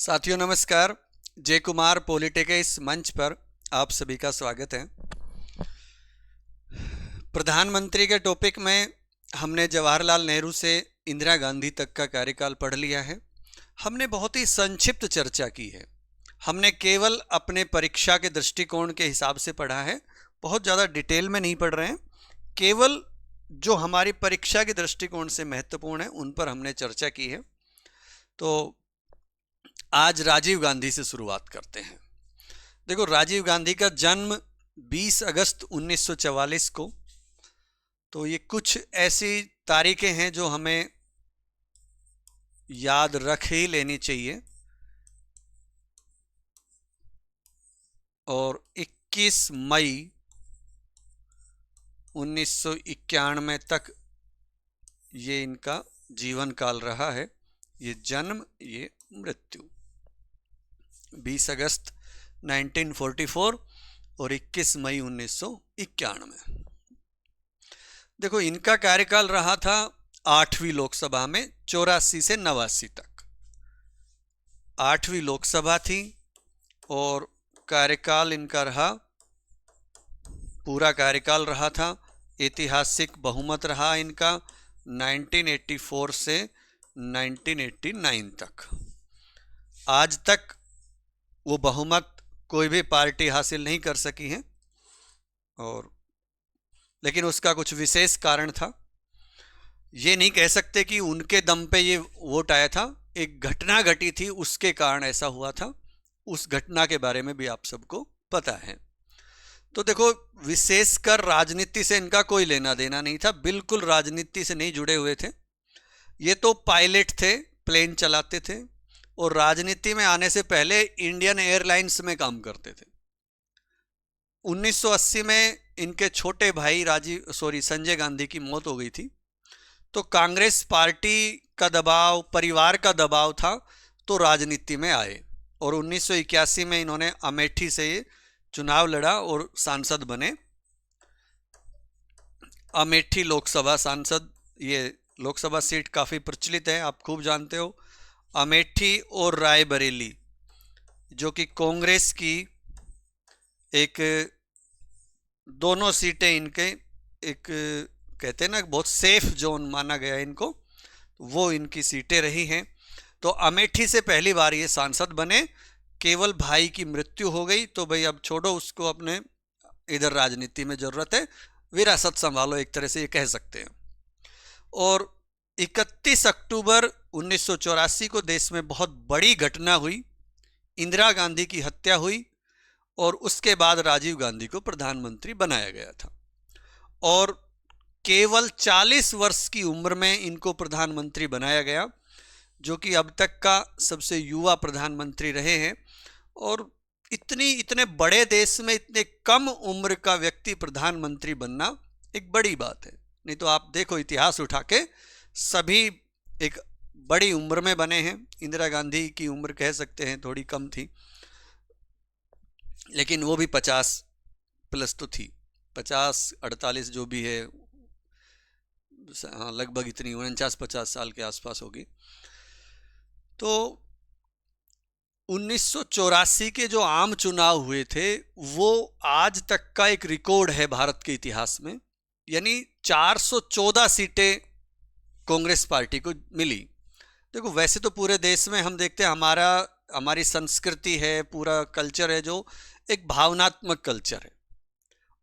साथियों नमस्कार। जय कुमार पॉलिटिक के इस मंच पर आप सभी का स्वागत है। प्रधानमंत्री के टॉपिक में हमने जवाहरलाल नेहरू से इंदिरा गांधी तक का कार्यकाल पढ़ लिया है। हमने बहुत ही संक्षिप्त चर्चा की है। हमने केवल अपने परीक्षा के दृष्टिकोण के हिसाब से पढ़ा है, बहुत ज़्यादा डिटेल में नहीं पढ़ रहे हैं। केवल जो हमारी परीक्षा के दृष्टिकोण से महत्वपूर्ण है उन पर हमने चर्चा की है। तो आज राजीव गांधी से शुरुआत करते हैं। देखो, राजीव गांधी का जन्म 20 अगस्त 1944 को, तो ये कुछ ऐसी तारीखें हैं जो हमें याद रख ही लेनी चाहिए। और 21 मई 1991 तक ये इनका जीवन काल रहा है। ये जन्म, ये मृत्यु 20 अगस्त 1944 और 21 मई 1991। देखो, इनका कार्यकाल रहा था 8वीं लोकसभा में 84 से 89 तक। 8वीं लोकसभा थी और कार्यकाल इनका रहा, पूरा कार्यकाल रहा था। ऐतिहासिक बहुमत रहा इनका 1984 से 1989 तक। आज तक वो बहुमत कोई भी पार्टी हासिल नहीं कर सकी है, और लेकिन उसका कुछ विशेष कारण था। ये नहीं कह सकते कि उनके दम पे ये वोट आया था। एक घटना घटी थी, उसके कारण ऐसा हुआ था। उस घटना के बारे में भी आप सबको पता है। तो देखो, विशेषकर राजनीति से इनका कोई लेना देना नहीं था, बिल्कुल राजनीति से नहीं जुड़े हुए थे। ये तो पायलट थे, प्लेन चलाते थे, और राजनीति में आने से पहले इंडियन एयरलाइंस में काम करते थे। 1980 में इनके छोटे भाई संजय गांधी की मौत हो गई थी। तो कांग्रेस पार्टी का दबाव, परिवार का दबाव था, तो राजनीति में आए। और 1981 में इन्होंने अमेठी से चुनाव लड़ा और सांसद बने। अमेठी लोकसभा सांसद, ये लोकसभा सीट काफ़ी प्रचलित है, आप खूब जानते हो। अमेठी और रायबरेली, जो कि कांग्रेस की एक, दोनों सीटें इनके एक, कहते हैं ना, बहुत सेफ जोन माना गया इनको, वो इनकी सीटें रही हैं। तो अमेठी से पहली बार ये सांसद बने। केवल भाई की मृत्यु हो गई तो भाई अब छोड़ो उसको, अपने इधर राजनीति में जरूरत है, विरासत संभालो, एक तरह से ये कह सकते हैं। और 31 अक्टूबर 1984 को देश में बहुत बड़ी घटना हुई। इंदिरा गांधी की हत्या हुई और उसके बाद राजीव गांधी को प्रधानमंत्री बनाया गया था। और केवल 40 वर्ष की उम्र में इनको प्रधानमंत्री बनाया गया, जो कि अब तक का सबसे युवा प्रधानमंत्री रहे हैं। और इतने बड़े देश में इतने कम उम्र का व्यक्ति प्रधानमंत्री बनना एक बड़ी बात है। नहीं तो आप देखो, इतिहास उठा के सभी एक बड़ी उम्र में बने हैं। इंदिरा गांधी की उम्र कह सकते हैं थोड़ी कम थी, लेकिन वो भी 50 प्लस तो थी, 50-48 जो भी है, हाँ लगभग इतनी 49-50 साल के आसपास होगी। तो 1984 के जो आम चुनाव हुए थे, वो आज तक का एक रिकॉर्ड है भारत के इतिहास में। यानी 414 सीटें कांग्रेस पार्टी को मिली। देखो, वैसे तो पूरे देश में हम देखते हैं, हमारी संस्कृति है, पूरा कल्चर है, जो एक भावनात्मक कल्चर है।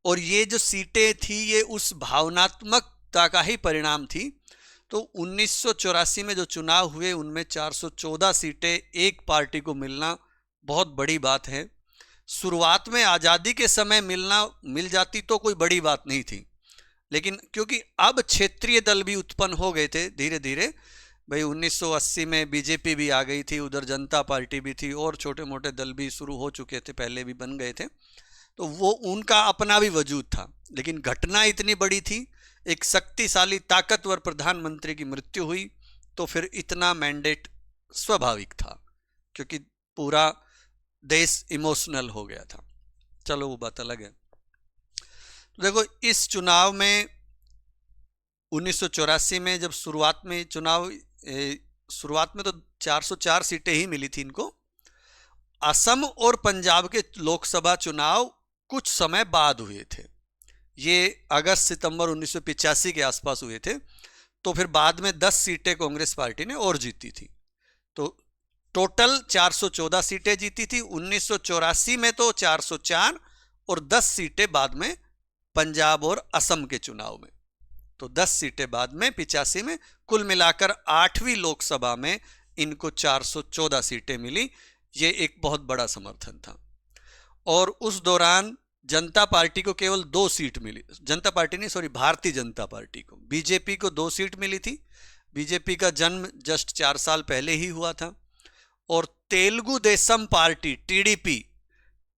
और ये जो सीटें थी, ये उस भावनात्मकता का ही परिणाम थी। तो 1984 में जो चुनाव हुए, उनमें 414 सीटें एक पार्टी को मिलना बहुत बड़ी बात है। शुरुआत में आज़ादी के समय मिल जाती तो कोई बड़ी बात नहीं थी, लेकिन क्योंकि अब क्षेत्रीय दल भी उत्पन्न हो गए थे धीरे धीरे। भाई 1980 में बीजेपी भी आ गई थी, उधर जनता पार्टी भी थी, और छोटे मोटे दल भी शुरू हो चुके थे, पहले भी बन गए थे। तो वो उनका अपना भी वजूद था। लेकिन घटना इतनी बड़ी थी, एक शक्तिशाली ताकतवर प्रधानमंत्री की मृत्यु हुई, तो फिर इतना मैंडेट स्वाभाविक था, क्योंकि पूरा देश इमोशनल हो गया था। चलो वो बात अलग है। देखो, इस चुनाव में 1984 में जब शुरुआत में तो 404 सीटें ही मिली थी इनको, असम और पंजाब के लोकसभा चुनाव कुछ समय बाद हुए थे। ये अगस्त सितंबर 1985 के आसपास हुए थे। तो फिर बाद में 10 सीटें कांग्रेस पार्टी ने और जीती थी। तो टोटल 414 सीटें जीती थी। 1984 में तो 404 और 10 सीटें बाद में पंजाब और असम के चुनाव में। तो 10 सीटें बाद में 85 में, कुल मिलाकर 8वीं लोकसभा में इनको 414 सीटें मिली। ये एक बहुत बड़ा समर्थन था। और उस दौरान जनता पार्टी को केवल 2 सीट मिली। जनता पार्टी नहीं, सॉरी, भारतीय जनता पार्टी को, बीजेपी को 2 सीट मिली थी। बीजेपी का जन्म जस्ट 4 साल पहले ही हुआ था। और तेलुगु देशम पार्टी टीडीपी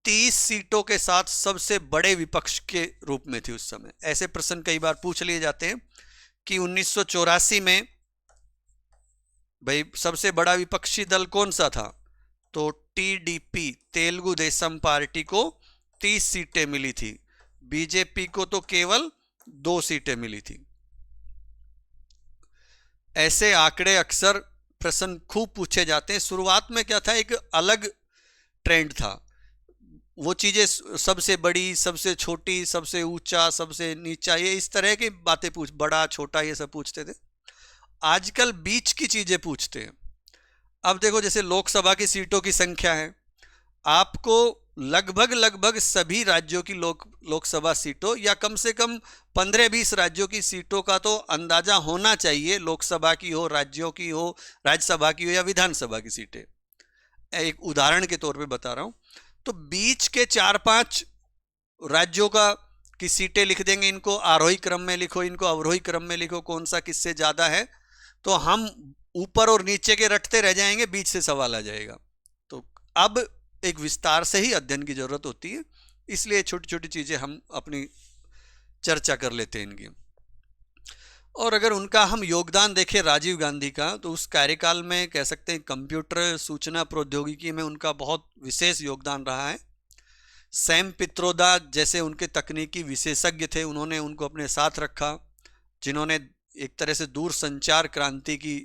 30 सीटों के साथ सबसे बड़े विपक्ष के रूप में थी उस समय। ऐसे प्रश्न कई बार पूछ लिए जाते हैं कि 1984 में भाई सबसे बड़ा विपक्षी दल कौन सा था, तो टीडीपी तेलुगु देशम पार्टी को 30 सीटें मिली थी, बीजेपी को तो केवल 2 सीटें मिली थी। ऐसे आंकड़े अक्सर प्रश्न खूब पूछे जाते हैं। शुरुआत में क्या था, एक अलग ट्रेंड था। वो चीजें सबसे बड़ी, सबसे छोटी, सबसे ऊंचा, सबसे नीचा, ये इस तरह की बातें बड़ा छोटा ये सब पूछते थे। आजकल बीच की चीजें पूछते हैं। अब देखो, जैसे लोकसभा की सीटों की संख्या है, आपको लगभग सभी राज्यों की लोकसभा सीटों या कम से कम 15-20 राज्यों की सीटों का तो अंदाजा होना चाहिए। लोकसभा की हो, राज्यों की हो, राज्यसभा की हो या विधानसभा की सीटें। एक उदाहरण के तौर पे बता रहा हूं। तो बीच के 4-5 राज्यों की सीटें लिख देंगे। इनको आरोही क्रम में लिखो, इनको अवरोही क्रम में लिखो, कौन सा किससे ज्यादा है। तो हम ऊपर और नीचे के रटते रह जाएंगे, बीच से सवाल आ जाएगा। तो अब एक विस्तार से ही अध्ययन की जरूरत होती है, इसलिए छोटी छोटी चीजें हम अपनी चर्चा कर लेते हैं इनकी। और अगर उनका हम योगदान देखें राजीव गांधी का, तो उस कार्यकाल में कह सकते हैं कंप्यूटर सूचना प्रौद्योगिकी में उनका बहुत विशेष योगदान रहा है। सैम पित्रोदा जैसे उनके तकनीकी विशेषज्ञ थे, उन्होंने उनको अपने साथ रखा, जिन्होंने एक तरह से दूर संचार क्रांति की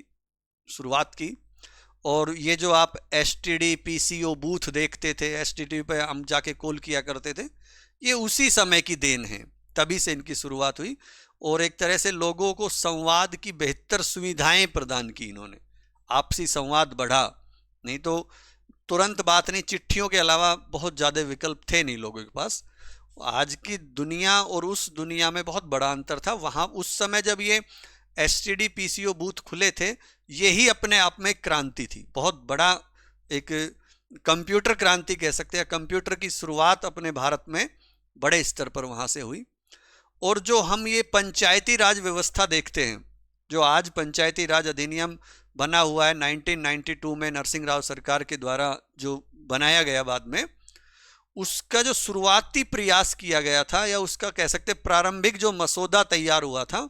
शुरुआत की। और ये जो आप STD PCO बूथ देखते थे, STD पे हम जाके कॉल किया करते थे, ये उसी समय की देन है। तभी से इनकी शुरुआत हुई और एक तरह से लोगों को संवाद की बेहतर सुविधाएं प्रदान की इन्होंने। आपसी संवाद बढ़ा, नहीं तो तुरंत बात नहीं, चिट्ठियों के अलावा बहुत ज़्यादा विकल्प थे नहीं लोगों के पास। आज की दुनिया और उस दुनिया में बहुत बड़ा अंतर था। वहाँ उस समय जब ये STD PCO बूथ खुले थे, यही अपने आप में क्रांति थी, बहुत बड़ा एक कंप्यूटर क्रांति कह सकते हैं। कंप्यूटर की शुरुआत अपने भारत में बड़े स्तर पर वहाँ से हुई। और जो हम ये पंचायती राज व्यवस्था देखते हैं, जो आज पंचायती राज अधिनियम बना हुआ है 1992 में नरसिंह राव सरकार के द्वारा जो बनाया गया, बाद में उसका जो शुरुआती प्रयास किया गया था, या उसका कह सकते प्रारंभिक जो मसौदा तैयार हुआ था,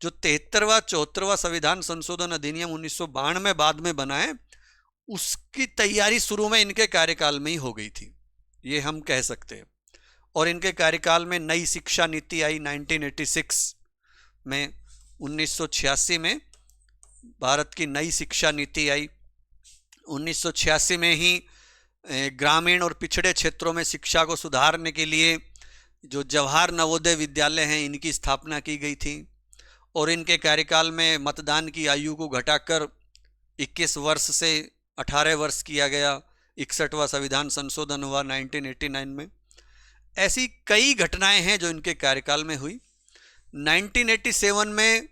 जो 73वां 74वां संविधान संशोधन अधिनियम 1992 में बाद में बना है, उसकी तैयारी शुरू में इनके कार्यकाल में ही हो गई थी, ये हम कह सकते हैं। और इनके कार्यकाल में नई शिक्षा नीति आई 1986 में। 1986 में भारत की नई शिक्षा नीति आई। 1986 में ही ग्रामीण और पिछड़े क्षेत्रों में शिक्षा को सुधारने के लिए जो जवाहर नवोदय विद्यालय हैं, इनकी स्थापना की गई थी। और इनके कार्यकाल में मतदान की आयु को घटाकर 21 वर्ष से 18 वर्ष किया गया। 61वां संविधान संशोधन हुआ 1989 में। ऐसी कई घटनाएं हैं जो इनके कार्यकाल में हुई। 1987 में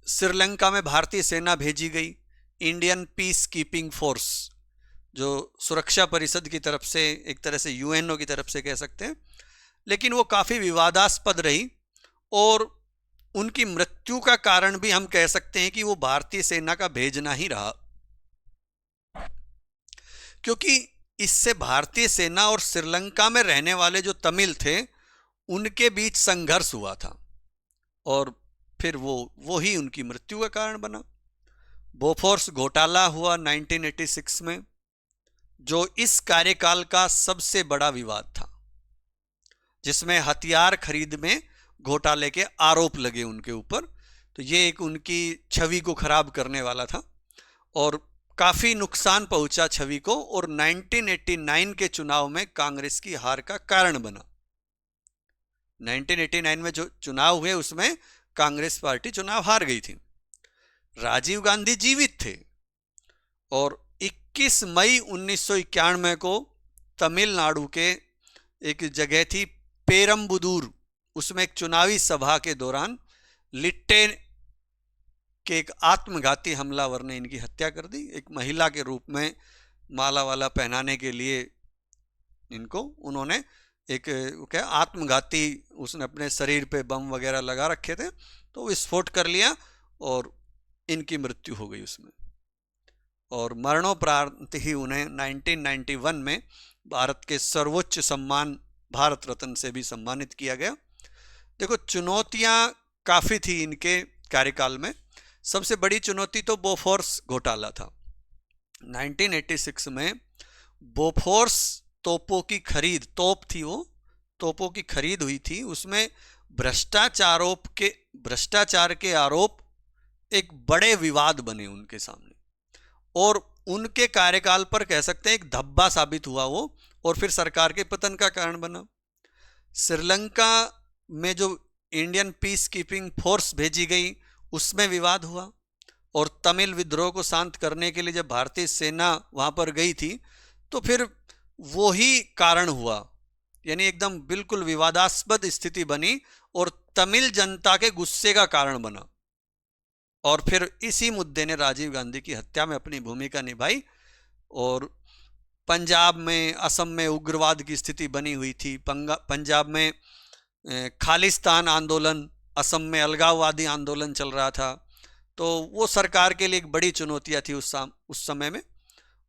श्रीलंका में भारतीय सेना भेजी गई, इंडियन पीस कीपिंग फोर्स, जो सुरक्षा परिषद की तरफ से, एक तरह से UNO की तरफ से कह सकते हैं। लेकिन वो काफ़ी विवादास्पद रही और उनकी मृत्यु का कारण भी हम कह सकते हैं कि वो भारतीय सेना का भेजना ही रहा, क्योंकि इससे भारतीय सेना और श्रीलंका में रहने वाले जो तमिल थे उनके बीच संघर्ष हुआ था और फिर वो ही उनकी मृत्यु का कारण बना। बोफोर्स घोटाला हुआ 1986 में, जो इस कार्यकाल का सबसे बड़ा विवाद था, जिसमें हथियार खरीद में घोटाले के आरोप लगे उनके ऊपर। तो ये एक उनकी छवि को खराब करने वाला था और काफी नुकसान पहुंचा छवि को और 1989 के चुनाव में कांग्रेस की हार का कारण बना। 1989 में जो चुनाव हुए उसमें कांग्रेस पार्टी चुनाव हार गई थी। राजीव गांधी जीवित थे और 21 मई 1991 को तमिलनाडु के एक जगह थी पेरम्बुदूर, उसमें एक चुनावी सभा के दौरान लिट्टे के एक आत्मघाती हमलावर ने इनकी हत्या कर दी। एक महिला के रूप में माला वाला पहनाने के लिए इनको उन्होंने एक क्या आत्मघाती, उसने अपने शरीर पे बम वगैरह लगा रखे थे तो विस्फोट कर लिया और इनकी मृत्यु हो गई उसमें। और मरणोपरांत ही उन्हें 1991 में भारत के सर्वोच्च सम्मान भारत रत्न से भी सम्मानित किया गया। देखो, चुनौतियां काफ़ी थी इनके कार्यकाल में। सबसे बड़ी चुनौती तो बोफोर्स घोटाला था। 1986 में बोफोर्स तोपों की खरीद, तोप थी वो, तोपों की खरीद हुई थी। उसमें भ्रष्टाचार के आरोप एक बड़े विवाद बने उनके सामने और उनके कार्यकाल पर कह सकते हैं एक धब्बा साबित हुआ वो, और फिर सरकार के पतन का कारण बना। श्रीलंका में जो इंडियन पीस कीपिंग फोर्स भेजी गई उसमें विवाद हुआ और तमिल विद्रोह को शांत करने के लिए जब भारतीय सेना वहां पर गई थी तो फिर वो ही कारण हुआ, यानी एकदम बिल्कुल विवादास्पद स्थिति बनी और तमिल जनता के गुस्से का कारण बना। और फिर इसी मुद्दे ने राजीव गांधी की हत्या में अपनी भूमिका निभाई और पंजाब में, असम में उग्रवाद की स्थिति बनी हुई थी। पंजाब में खालिस्तान आंदोलन, असम में अलगाववादी आंदोलन चल रहा था, तो वो सरकार के लिए एक बड़ी चुनौतियां थी उस समय में।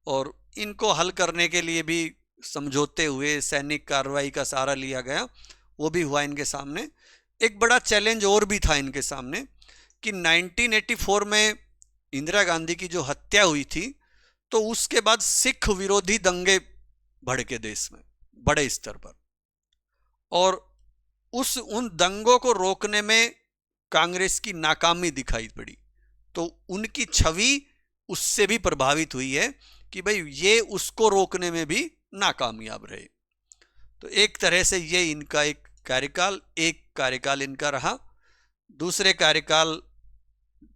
और इनको हल करने के लिए भी समझौते हुए, सैनिक कार्रवाई का सहारा लिया गया, वो भी हुआ इनके सामने। एक बड़ा चैलेंज और भी था इनके सामने कि 1984 में इंदिरा गांधी की जो हत्या हुई थी तो उसके बाद सिख विरोधी दंगे भड़के देश में बड़े स्तर पर, और उन दंगों को रोकने में कांग्रेस की नाकामी दिखाई पड़ी। तो उनकी छवि उससे भी प्रभावित हुई है कि भाई ये उसको रोकने में भी नाकामयाब रहे। तो एक तरह से ये इनका एक कार्यकाल इनका रहा। दूसरे कार्यकाल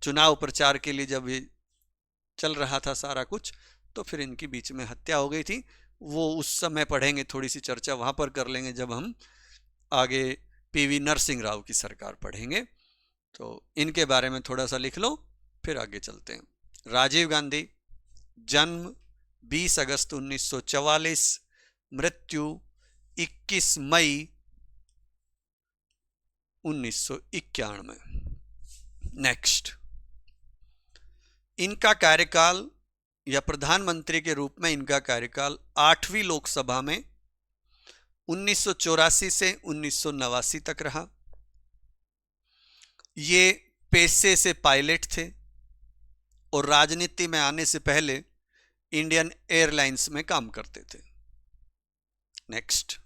चुनाव प्रचार के लिए जब ये चल रहा था सारा कुछ, तो फिर इनकी बीच में हत्या हो गई थी। वो उस समय पढ़ेंगे, थोड़ी सी चर्चा वहां पर कर लेंगे जब हम आगे पीवी नरसिंह राव की सरकार पढ़ेंगे। तो इनके बारे में थोड़ा सा लिख लो, फिर आगे चलते हैं। राजीव गांधी, जन्म 20 अगस्त 1944, मृत्यु 21 मई 1991। नेक्स्ट, इनका कार्यकाल या प्रधानमंत्री के रूप में इनका कार्यकाल 8वीं लोकसभा में 1984 से 1989 तक रहा। ये पेशे से पायलट थे और राजनीति में आने से पहले इंडियन एयरलाइंस में काम करते थे। नेक्स्ट,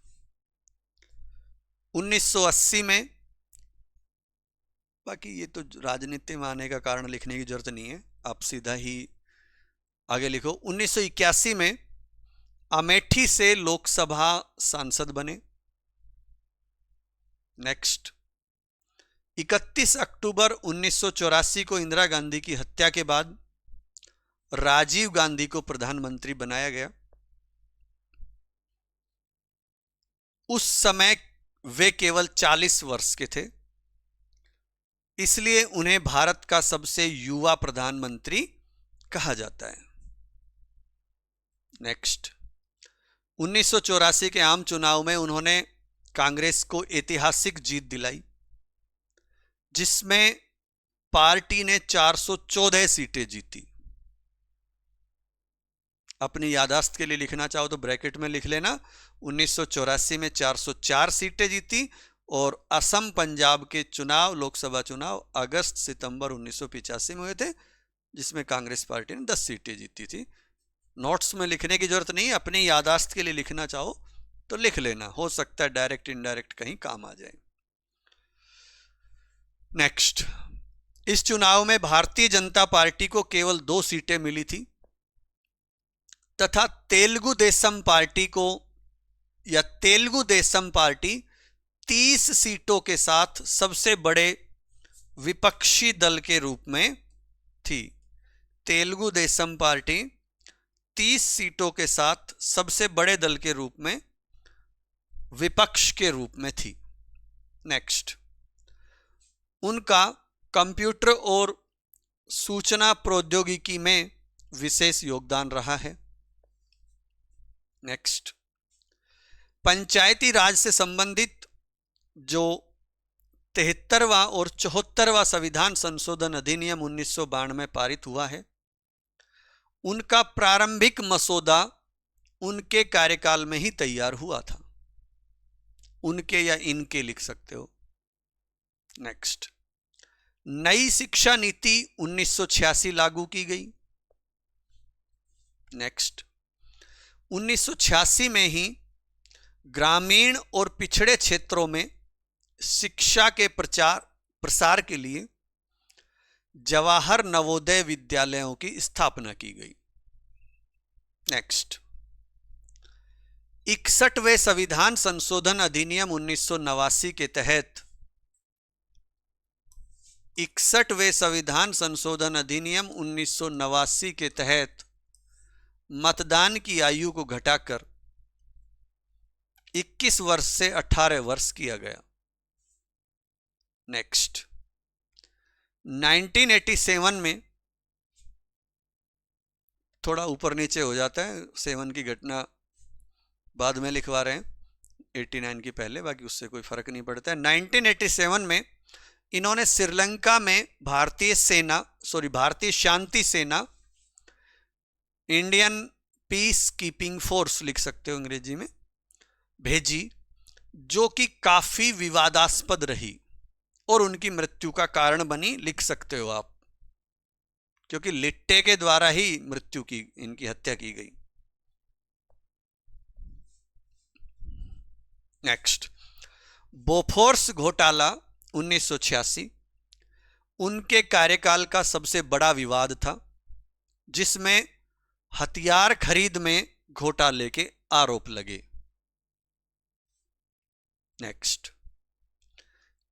1980 में, बाकी ये तो राजनीति में आने का कारण लिखने की जरूरत नहीं है, आप सीधा ही आगे लिखो। 1981 में अमेठी से लोकसभा सांसद बने। नेक्स्ट, 31 अक्टूबर 1984 को इंदिरा गांधी की हत्या के बाद राजीव गांधी को प्रधानमंत्री बनाया गया। उस समय वे केवल 40 वर्ष के थे, इसलिए उन्हें भारत का सबसे युवा प्रधानमंत्री कहा जाता है। नेक्स्ट, 1984 के आम चुनाव में उन्होंने कांग्रेस को ऐतिहासिक जीत दिलाई, जिसमें पार्टी ने 414 सीटें जीती। अपनी याददाश्त के लिए लिखना चाहो तो ब्रैकेट में लिख लेना, 1984 में 404 सीटें जीती और असम पंजाब के चुनाव, लोकसभा चुनाव अगस्त सितंबर 1985 में हुए थे, जिसमें कांग्रेस पार्टी ने 10 सीटें जीती थी। नोट्स में लिखने की जरूरत नहीं, अपनी याददाश्त के लिए लिखना चाहो तो लिख लेना, हो सकता है डायरेक्ट इनडायरेक्ट कहीं काम आ जाए। नेक्स्ट, इस चुनाव में भारतीय जनता पार्टी को केवल 2 सीटें मिली थी तथा तेलुगु देशम पार्टी को या तेलुगु देशम पार्टी 30 सीटों के साथ सबसे बड़े विपक्षी दल के रूप में थी। तेलुगु देशम पार्टी 30 सीटों के साथ सबसे बड़े दल के रूप में विपक्ष के रूप में थी। नेक्स्ट, उनका कंप्यूटर और सूचना प्रौद्योगिकी में विशेष योगदान रहा है। नेक्स्ट, पंचायती राज से संबंधित जो 73वां और 74वां संविधान संशोधन अधिनियम 1992 में पारित हुआ है, उनका प्रारंभिक मसौदा उनके कार्यकाल में ही तैयार हुआ था। उनके या इनके लिख सकते हो। नेक्स्ट, नई शिक्षा नीति 1986 लागू की गई। नेक्स्ट, 1986 में ही ग्रामीण और पिछड़े क्षेत्रों में शिक्षा के प्रसार के लिए जवाहर नवोदय विद्यालयों की स्थापना की गई। नेक्स्ट, 61वें संविधान संशोधन अधिनियम 1989 के तहत 61वें संविधान संशोधन अधिनियम 1989 के तहत मतदान की आयु को घटाकर 21 वर्ष से 18 वर्ष किया गया। नेक्स्ट, 1987 में थोड़ा ऊपर नीचे हो जाता है, 7 की घटना बाद में लिखवा रहे हैं, 89 की पहले, बाकी उससे कोई फर्क नहीं पड़ता है। 1987 में इन्होंने श्रीलंका में भारतीय शांति सेना, इंडियन पीस कीपिंग फोर्स लिख सकते हो अंग्रेजी में, भेजी, जो कि काफी विवादास्पद रही और उनकी मृत्यु का कारण बनी, लिख सकते हो आप, क्योंकि लिट्टे के द्वारा ही इनकी हत्या की गई। नेक्स्ट, बोफोर्स घोटाला 1986 उनके कार्यकाल का सबसे बड़ा विवाद था, जिसमें हथियार खरीद में घोटाले के आरोप लगे। नेक्स्ट,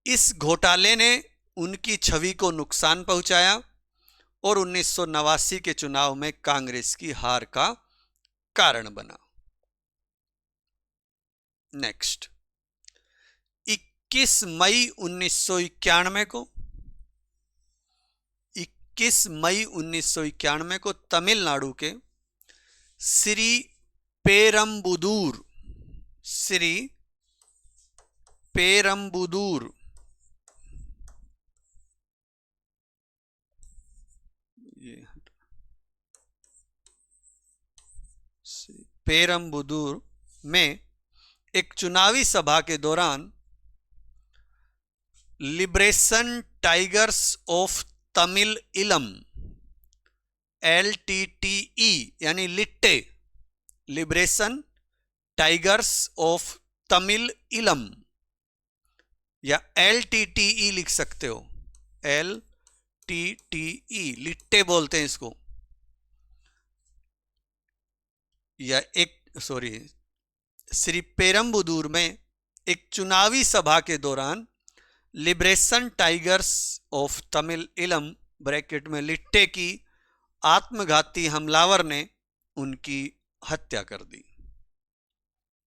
इस घोटाले ने उनकी छवि को नुकसान पहुंचाया और 1989 के चुनाव में कांग्रेस की हार का कारण बना। नेक्स्ट, 21 मई 1991 को तमिलनाडु के श्री पेरम्बुदूर में एक चुनावी सभा के दौरान लिबरेशन टाइगर्स ऑफ तमिल इलम LTTE यानी लिट्टे, लिबरेशन टाइगर्स ऑफ तमिल इलम या LTTE लिख सकते हो, LTTE लिट्टे बोलते हैं इसको, या श्री पेरम्बुदूर में एक चुनावी सभा के दौरान लिबरेशन टाइगर्स ऑफ तमिल इलम ब्रैकेट में लिट्टे की आत्मघाती हमलावर ने उनकी हत्या कर दी।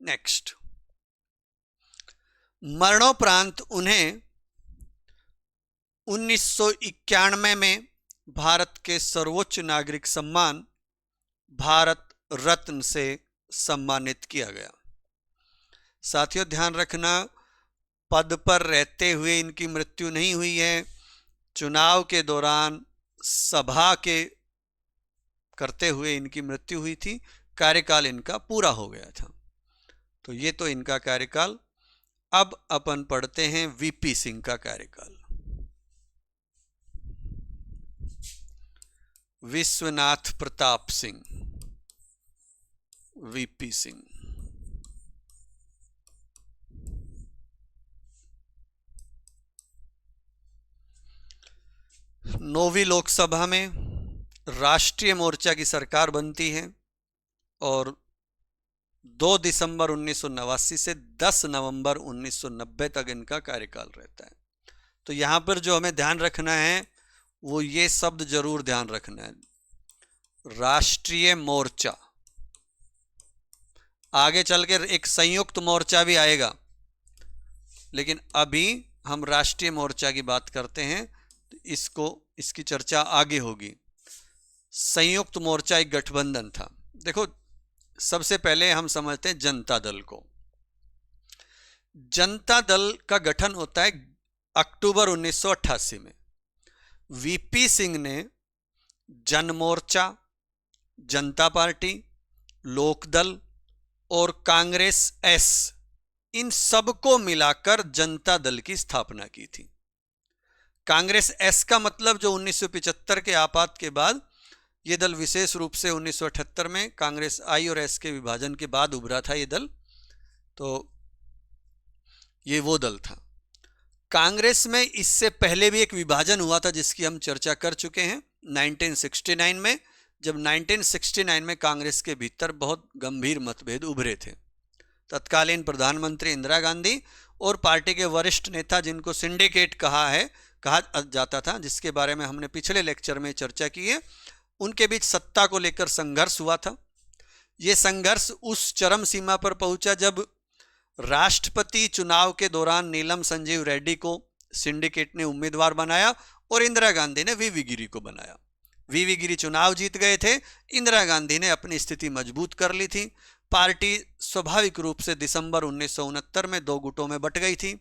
नेक्स्ट, मरणोपरांत उन्हें 1991 में भारत के सर्वोच्च नागरिक सम्मान भारत रत्न से सम्मानित किया गया। साथियों, ध्यान रखना, पद पर रहते हुए इनकी मृत्यु नहीं हुई है, चुनाव के दौरान सभा के करते हुए इनकी मृत्यु हुई थी, कार्यकाल इनका पूरा हो गया था। तो ये तो इनका कार्यकाल। अब अपन पढ़ते हैं वीपी सिंह का कार्यकाल। विश्वनाथ प्रताप सिंह, वीपी सिंह। नौवीं लोकसभा में राष्ट्रीय मोर्चा की सरकार बनती है और 2 दिसंबर 1989 से 10 नवंबर 1990 तक इनका कार्यकाल रहता है। तो यहाँ पर जो हमें ध्यान रखना है वो ये शब्द जरूर ध्यान रखना है, राष्ट्रीय मोर्चा। आगे चल के एक संयुक्त मोर्चा भी आएगा, लेकिन अभी हम राष्ट्रीय मोर्चा की बात करते हैं, तो इसकी चर्चा आगे होगी। संयुक्त मोर्चा एक गठबंधन था। देखो, सबसे पहले हम समझते हैं जनता दल को। जनता दल का गठन होता है अक्टूबर 1988 में। वीपी सिंह ने जन मोर्चा, जनता पार्टी, लोकदल और कांग्रेस एस, इन सबको मिलाकर जनता दल की स्थापना की थी। कांग्रेस एस का मतलब जो 1975 के आपात के बाद ये दल विशेष रूप से 1978 में कांग्रेस आई और एस के विभाजन के बाद उभरा था ये दल, तो ये वो दल था। कांग्रेस में इससे पहले भी एक विभाजन हुआ था जिसकी हम चर्चा कर चुके हैं 1969 में, जब 1969 में कांग्रेस के भीतर बहुत गंभीर मतभेद उभरे थे। तत्कालीन प्रधानमंत्री इंदिरा गांधी और पार्टी के वरिष्ठ नेता, जिनको सिंडिकेट कहा जाता था, जिसके बारे में हमने पिछले लेक्चर में चर्चा की है, उनके बीच सत्ता को लेकर संघर्ष हुआ था। ये संघर्ष उस चरम सीमा पर पहुंचा जब राष्ट्रपति चुनाव के दौरान नीलम संजीव रेड्डी को सिंडिकेट ने उम्मीदवार बनाया और इंदिरा गांधी ने वीवी गिरी को बनाया। वीवी गिरी चुनाव जीत गए थे, इंदिरा गांधी ने अपनी स्थिति मजबूत कर ली थी। पार्टी स्वाभाविक रूप से दिसंबर 1969 में 2 गुटों में बट गई थी,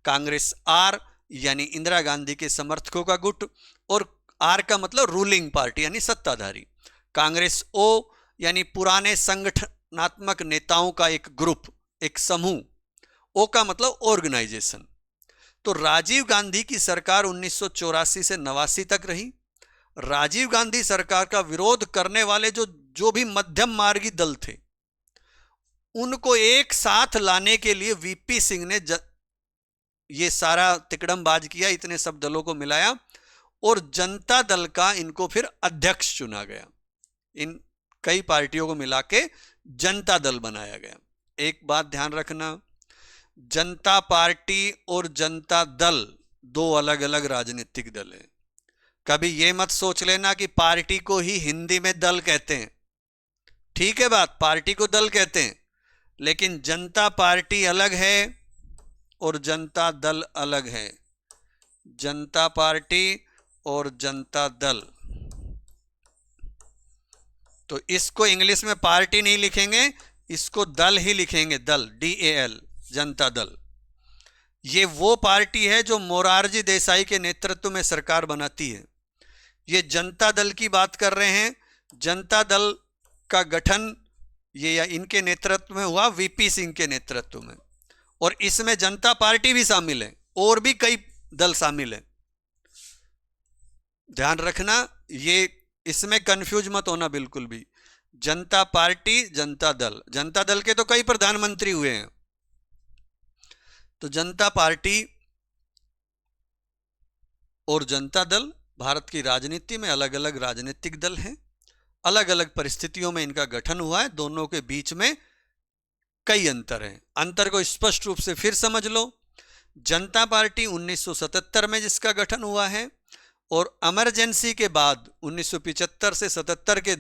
कांग्रेस आर यानी इंदिरा गांधी के समर्थकों का गुट, और आर का मतलब रूलिंग पार्टी यानी सत्ताधारी, कांग्रेस ओ यानी पुराने संगठनात्मक नेताओं का एक ग्रुप, एक समूह, ओ का मतलब ऑर्गेनाइजेशन। तो राजीव गांधी की सरकार 1984 से 89 तक रही। राजीव गांधी सरकार का विरोध करने वाले जो भी मध्यम मार्गी दल थे, उनको एक साथ लाने के लिए वीपी सिंह ने ये सारा तिकड़मबाज किया, इतने सब दलों को मिलाया और जनता दल का इनको फिर अध्यक्ष चुना गया। इन कई पार्टियों को मिला के जनता दल बनाया गया। एक बात ध्यान रखना, जनता पार्टी और जनता दल 2 अलग अलग राजनीतिक दल हैं। कभी ये मत सोच लेना कि पार्टी को ही हिंदी में दल कहते हैं, ठीक है बात, पार्टी को दल कहते हैं, लेकिन जनता पार्टी अलग है और जनता दल अलग है। जनता पार्टी और जनता दल, तो इसको इंग्लिश में पार्टी नहीं लिखेंगे, इसको दल ही लिखेंगे, दल, DAL, जनता दल। ये वो पार्टी है जो मोरारजी देसाई के नेतृत्व में सरकार बनाती है। ये जनता दल की बात कर रहे हैं। जनता दल का गठन ये या इनके नेतृत्व में हुआ, वीपी सिंह के नेतृत्व में, और इसमें जनता पार्टी भी शामिल है और भी कई दल शामिल है। ध्यान रखना, ये इसमें कंफ्यूज मत होना बिल्कुल भी। जनता पार्टी, जनता दल, जनता दल के तो कई प्रधानमंत्री हुए हैं। तो जनता पार्टी और जनता दल भारत की राजनीति में अलग अलग राजनीतिक दल हैं। अलग अलग परिस्थितियों में इनका गठन हुआ है। दोनों के बीच में कई अंतर हैं। अंतर को स्पष्ट रूप से फिर समझ लो। जनता पार्टी 1977 में जिसका गठन हुआ है, और इमरजेंसी के बाद 1975 से 77 के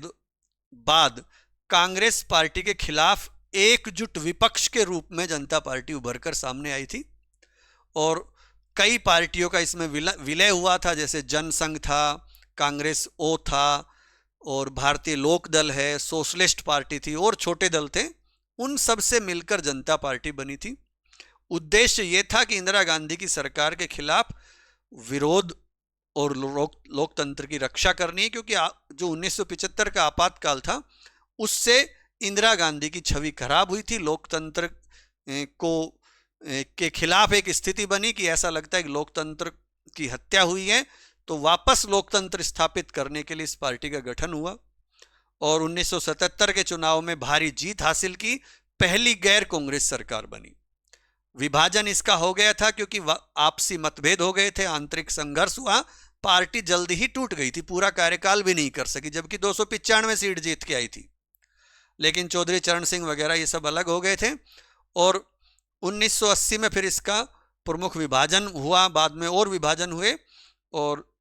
बाद कांग्रेस पार्टी के खिलाफ एकजुट विपक्ष के रूप में जनता पार्टी उभरकर सामने आई थी, और कई पार्टियों का इसमें विलय हुआ था, जैसे जनसंघ था, कांग्रेस ओ था, और भारतीय लोक दल है, सोशलिस्ट पार्टी थी, और छोटे दल थे। उन सब से मिलकर जनता पार्टी बनी थी। उद्देश्य ये था कि इंदिरा गांधी की सरकार के खिलाफ विरोध और लोकतंत्र की रक्षा करनी है, क्योंकि जो 1975 का आपातकाल था उससे इंदिरा गांधी की छवि खराब हुई थी। लोकतंत्र के खिलाफ एक स्थिति बनी कि ऐसा लगता है कि लोकतंत्र की हत्या हुई है, तो वापस लोकतंत्र स्थापित करने के लिए इस पार्टी का गठन हुआ, और 1977 के चुनाव में भारी जीत हासिल की। पहली गैर कांग्रेस सरकार बनी। विभाजन इसका हो गया था क्योंकि आपसी मतभेद हो गए थे, आंतरिक संघर्ष हुआ, पार्टी जल्दी ही टूट गई थी, पूरा कार्यकाल भी नहीं कर सकी, जबकि 295 सीट जीत के आई थी। लेकिन चौधरी चरण सिंह वगैरह ये सब अलग हो गए थे। और 1980 में फिर इसका प्रमुख विभाजन हुआ, बाद में और विभाजन हुए, और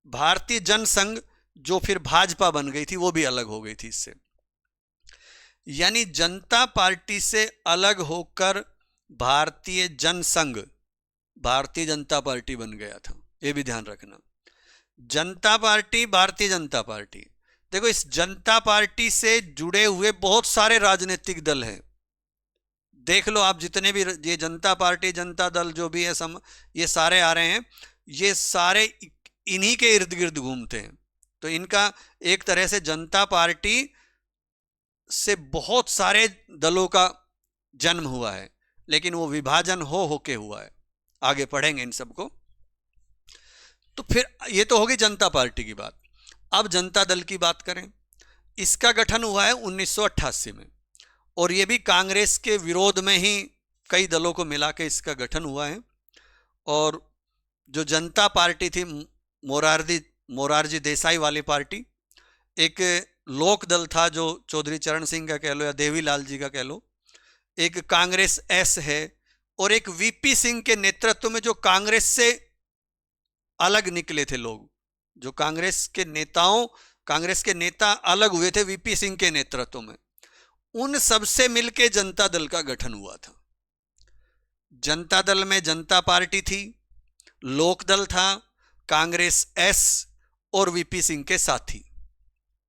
भारतीय जनसंघ जो फिर भाजपा बन गई थी वो भी अलग हो गई थी इससे। यानी जनता पार्टी से अलग होकर भारतीय जनसंघ भारतीय जनता पार्टी बन गया था, ये भी ध्यान रखना। जनता पार्टी, भारतीय जनता पार्टी, देखो इस जनता पार्टी से जुड़े हुए बहुत सारे राजनीतिक दल हैं। देख लो आप, जितने भी ये जनता पार्टी, जनता दल जो भी है ये सारे आ रहे हैं, ये सारे इन्हीं के इर्द गिर्द घूमते हैं। तो इनका एक तरह से जनता पार्टी से बहुत सारे दलों का जन्म हुआ है, लेकिन वो विभाजन होके हुआ है। आगे पढ़ेंगे इन सबको। तो फिर ये तो होगी जनता पार्टी की बात। अब जनता दल की बात करें। इसका गठन हुआ है 1988 में, और ये भी कांग्रेस के विरोध में ही कई दलों को मिला के इसका गठन हुआ है। और जो जनता पार्टी थी, मोरारजी देसाई वाली पार्टी, एक लोक दल था जो चौधरी चरण सिंह का कह लो या देवीलाल जी का कह लो, एक कांग्रेस एस है, और एक वीपी सिंह के नेतृत्व में जो कांग्रेस से अलग निकले थे लोग, जो कांग्रेस के नेता अलग हुए थे वीपी सिंह के नेतृत्व में, उन सबसे मिलके जनता दल का गठन हुआ था। जनता दल में जनता पार्टी थी, लोक दल था, कांग्रेस एस और वीपी सिंह के साथी।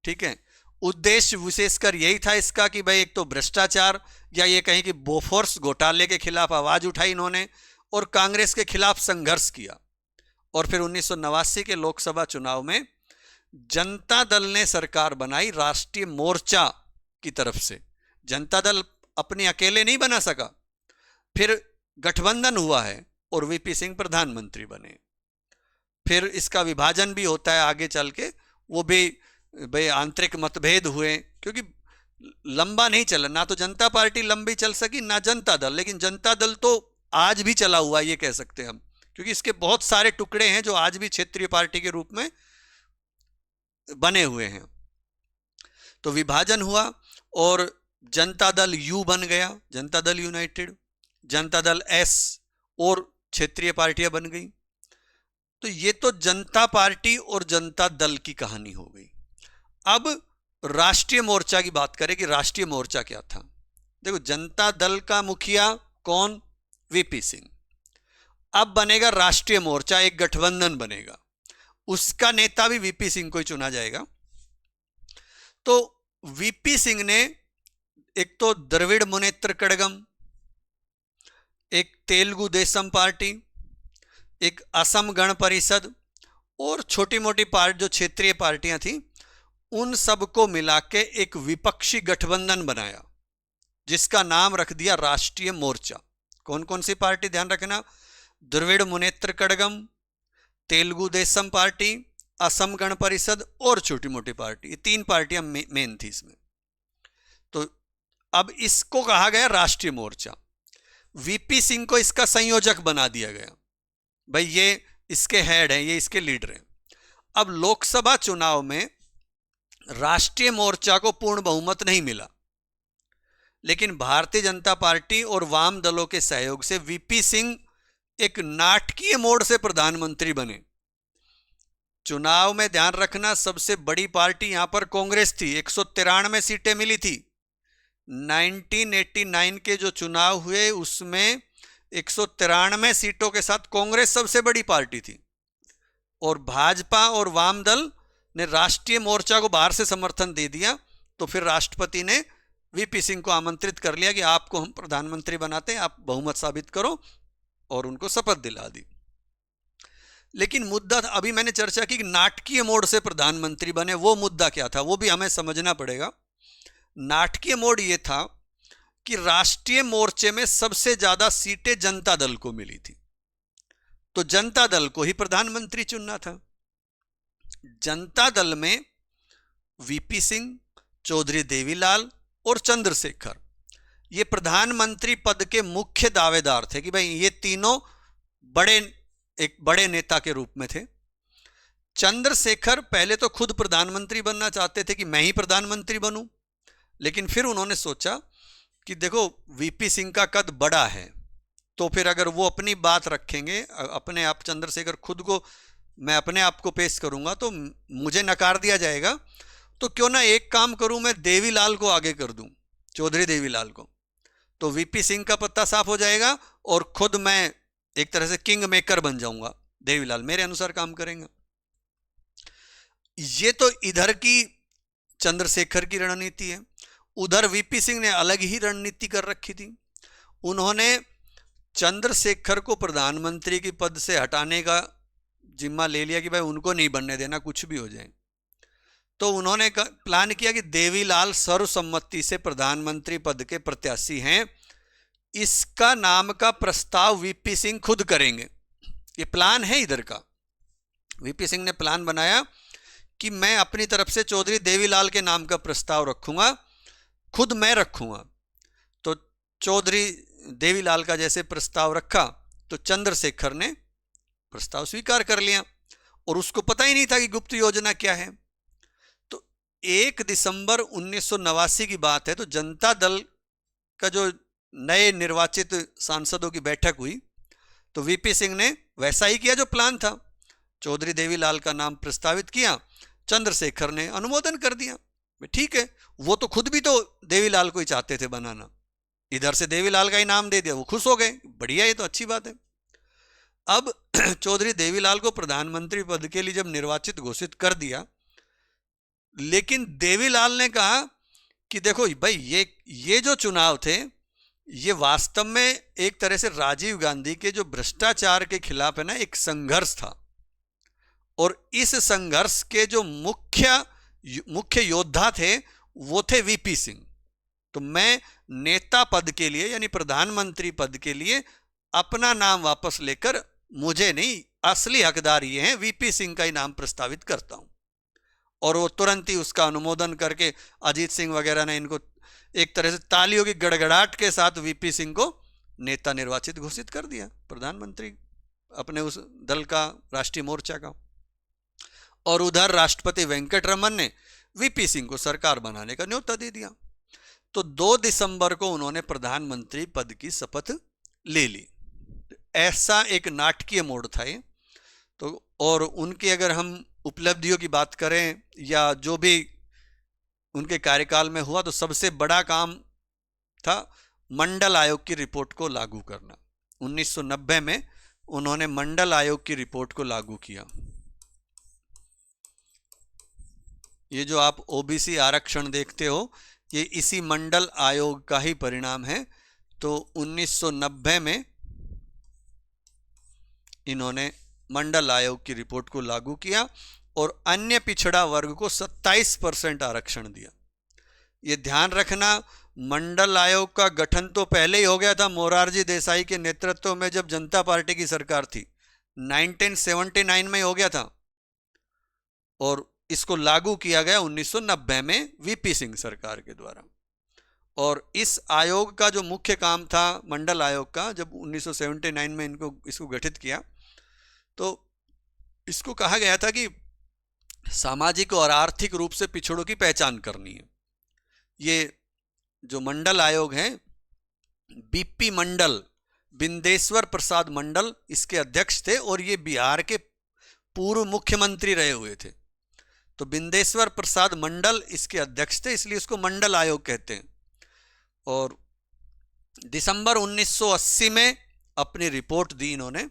ठीक है, उद्देश्य विशेषकर यही था इसका कि भाई एक तो भ्रष्टाचार या ये कहें कि बोफोर्स घोटाले के खिलाफ आवाज उठाई इन्होंने और कांग्रेस के खिलाफ संघर्ष किया। और फिर 1989 के लोकसभा चुनाव में जनता दल ने सरकार बनाई राष्ट्रीय मोर्चा की तरफ से। जनता दल अपने अकेले नहीं बना सका, फिर गठबंधन हुआ है और वीपी सिंह प्रधानमंत्री बने। फिर इसका विभाजन भी होता है आगे चल के, वो भी भाई आंतरिक मतभेद हुए, क्योंकि लंबा नहीं चला, ना तो जनता पार्टी लंबी चल सकी ना जनता दल। लेकिन जनता दल तो आज भी चला हुआ ये कह सकते हैं हम, क्योंकि इसके बहुत सारे टुकड़े हैं जो आज भी क्षेत्रीय पार्टी के रूप में बने हुए हैं। तो विभाजन हुआ और जनता दल यू बन गया, जनता दल यूनाइटेड, जनता दल एस और क्षेत्रीय पार्टियां बन गई। तो ये तो जनता पार्टी और जनता दल की कहानी हो गई। अब राष्ट्रीय मोर्चा की बात करें कि राष्ट्रीय मोर्चा क्या था। देखो, जनता दल का मुखिया कौन? वीपी सिंह। अब बनेगा राष्ट्रीय मोर्चा, एक गठबंधन बनेगा, उसका नेता भी वीपी सिंह को ही चुना जाएगा। तो वीपी सिंह ने एक तो द्रविड़ मुनेत्र कड़गम, एक तेलुगु देशम पार्टी, एक असम गण परिषद और छोटी मोटी पार्टी जो क्षेत्रीय पार्टियां थी, उन सबको मिला के एक विपक्षी गठबंधन बनाया जिसका नाम रख दिया राष्ट्रीय मोर्चा। कौन कौन सी पार्टी ध्यान रखना? द्रविड़ मुनेत्र कड़गम, तेलुगु देशम पार्टी, असम गण परिषद और छोटी मोटी पार्टी, ये तीन पार्टियां मेन थी इसमें। तो अब इसको कहा गया राष्ट्रीय मोर्चा। वीपी सिंह को इसका संयोजक बना दिया गया, भाई ये इसके हेड हैं, ये इसके लीडर हैं। अब लोकसभा चुनाव में राष्ट्रीय मोर्चा को पूर्ण बहुमत नहीं मिला, लेकिन भारतीय जनता पार्टी और वाम दलों के सहयोग से वीपी सिंह एक नाटकीय मोड़ से प्रधानमंत्री बने। चुनाव में ध्यान रखना, सबसे बड़ी पार्टी यहां पर कांग्रेस थी, 193 सीटें मिली थी। 1989 के जो चुनाव हुए उसमें 193 सीटों के साथ कांग्रेस सबसे बड़ी पार्टी थी, और भाजपा और वाम दल ने राष्ट्रीय मोर्चा को बाहर से समर्थन दे दिया। तो फिर राष्ट्रपति ने वीपी सिंह को आमंत्रित कर लिया कि आपको हम प्रधानमंत्री बनाते हैं, आप बहुमत साबित करो, और उनको शपथ दिला दी। लेकिन मुद्दा अभी मैंने चर्चा की कि नाटकीय मोड़ से प्रधानमंत्री बने, वो मुद्दा क्या था वो भी हमें समझना पड़ेगा। नाटकीय मोड़ ये था कि राष्ट्रीय मोर्चे में सबसे ज्यादा सीटें जनता दल को मिली थी, तो जनता दल को ही प्रधानमंत्री चुनना था। जनता दल में वीपी सिंह, चौधरी देवीलाल और चंद्रशेखर ये प्रधानमंत्री पद के मुख्य दावेदार थे कि भाई ये तीनों एक बड़े नेता के रूप में थे। चंद्रशेखर पहले तो खुद प्रधानमंत्री बनना चाहते थे कि मैं ही प्रधानमंत्री बनूं, लेकिन फिर उन्होंने सोचा कि देखो वीपी सिंह का कद बड़ा है, तो फिर अगर वो अपनी बात रखेंगे, अपने आप चंद्रशेखर खुद को, मैं अपने आप को पेश करूंगा तो मुझे नकार दिया जाएगा, तो क्यों ना एक काम करूं, मैं देवीलाल को आगे कर दूं, चौधरी देवीलाल को, तो वीपी सिंह का पत्ता साफ हो जाएगा और खुद मैं एक तरह से किंग मेकर बन जाऊंगा, देवीलाल मेरे अनुसार काम करेंगे। ये तो इधर की चंद्रशेखर की रणनीति है। उधर वीपी सिंह ने अलग ही रणनीति कर रखी थी। उन्होंने चंद्रशेखर को प्रधानमंत्री की पद से हटाने का जिम्मा ले लिया कि भाई उनको नहीं बनने देना, कुछ भी हो जाए। तो उन्होंने प्लान किया कि देवीलाल सर्वसम्मति से प्रधानमंत्री पद के प्रत्याशी हैं, इसका नाम का प्रस्ताव वीपी सिंह खुद करेंगे। ये प्लान है इधर का। वीपी सिंह ने प्लान बनाया कि मैं अपनी तरफ से चौधरी देवीलाल के नाम का प्रस्ताव रखूंगा, खुद मैं रखूंगा। तो चौधरी देवीलाल का जैसे प्रस्ताव रखा तो चंद्रशेखर ने प्रस्ताव स्वीकार कर लिया, और उसको पता ही नहीं था कि गुप्त योजना क्या है। तो 1 दिसंबर 1989 की बात है, तो जनता दल का जो नए निर्वाचित सांसदों की बैठक हुई, तो वीपी सिंह ने वैसा ही किया जो प्लान था, चौधरी देवीलाल का नाम प्रस्तावित किया, चंद्रशेखर ने अनुमोदन कर दिया। ठीक है, वो तो खुद भी तो देवीलाल को ही चाहते थे बनाना, इधर से देवीलाल का ही नाम दे दिया, वो खुश हो गए, बढ़िया, ये तो अच्छी बात है। अब चौधरी देवीलाल को प्रधानमंत्री पद के लिए जब निर्वाचित घोषित कर दिया, लेकिन देवीलाल ने कहा कि देखो भाई ये जो चुनाव थे, ये वास्तव में एक तरह से राजीव गांधी के जो भ्रष्टाचार के खिलाफ है ना, एक संघर्ष था, और इस संघर्ष के जो मुख्य योद्धा थे वो थे वीपी सिंह। तो मैं नेता पद के लिए यानी प्रधानमंत्री पद के लिए अपना नाम वापस लेकर, मुझे नहीं, असली हकदार ये हैं, वीपी सिंह का ही नाम प्रस्तावित करता हूं। और वो तुरंत ही उसका अनुमोदन करके अजीत सिंह वगैरह ने इनको एक तरह से तालियों की गड़गड़ाहट के साथ वीपी सिंह को नेता निर्वाचित घोषित कर दिया, प्रधानमंत्री अपने उस दल का, राष्ट्रीय मोर्चा का। और उधर राष्ट्रपति वेंकटरमन ने वीपी सिंह को सरकार बनाने का न्योता दे दिया। तो 2 दिसंबर को उन्होंने प्रधानमंत्री पद की शपथ ले ली। ऐसा एक नाटकीय मोड़ था ये। तो और उनकी अगर हम उपलब्धियों की बात करें या जो भी उनके कार्यकाल में हुआ, तो सबसे बड़ा काम था मंडल आयोग की रिपोर्ट को लागू करना। 1990 में उन्होंने मंडल आयोग की रिपोर्ट को लागू किया। ये जो आप ओबीसी आरक्षण देखते हो, ये इसी मंडल आयोग का ही परिणाम है। तो 1990 में इन्होंने मंडल आयोग की रिपोर्ट को लागू किया और अन्य पिछड़ा वर्ग को 27% आरक्षण दिया। ये ध्यान रखना, मंडल आयोग का गठन तो पहले ही हो गया था मोरारजी देसाई के नेतृत्व में, जब जनता पार्टी की सरकार थी, 1979 में हो गया था, और इसको लागू किया गया 1990 में वीपी सिंह सरकार के द्वारा। और इस आयोग का जो मुख्य काम था, मंडल आयोग का, जब 1979 में इसको गठित किया, तो इसको कहा गया था कि सामाजिक और आर्थिक रूप से पिछड़ों की पहचान करनी है। ये जो मंडल आयोग है, बीपी मंडल, बिंदेश्वर प्रसाद मंडल इसके अध्यक्ष थे, और ये बिहार के पूर्व मुख्यमंत्री रहे हुए थे। तो बिंदेश्वर प्रसाद मंडल इसके अध्यक्ष थे, इसलिए इसको मंडल आयोग कहते हैं। और दिसंबर 1980 में अपनी रिपोर्ट दी इन्होंने।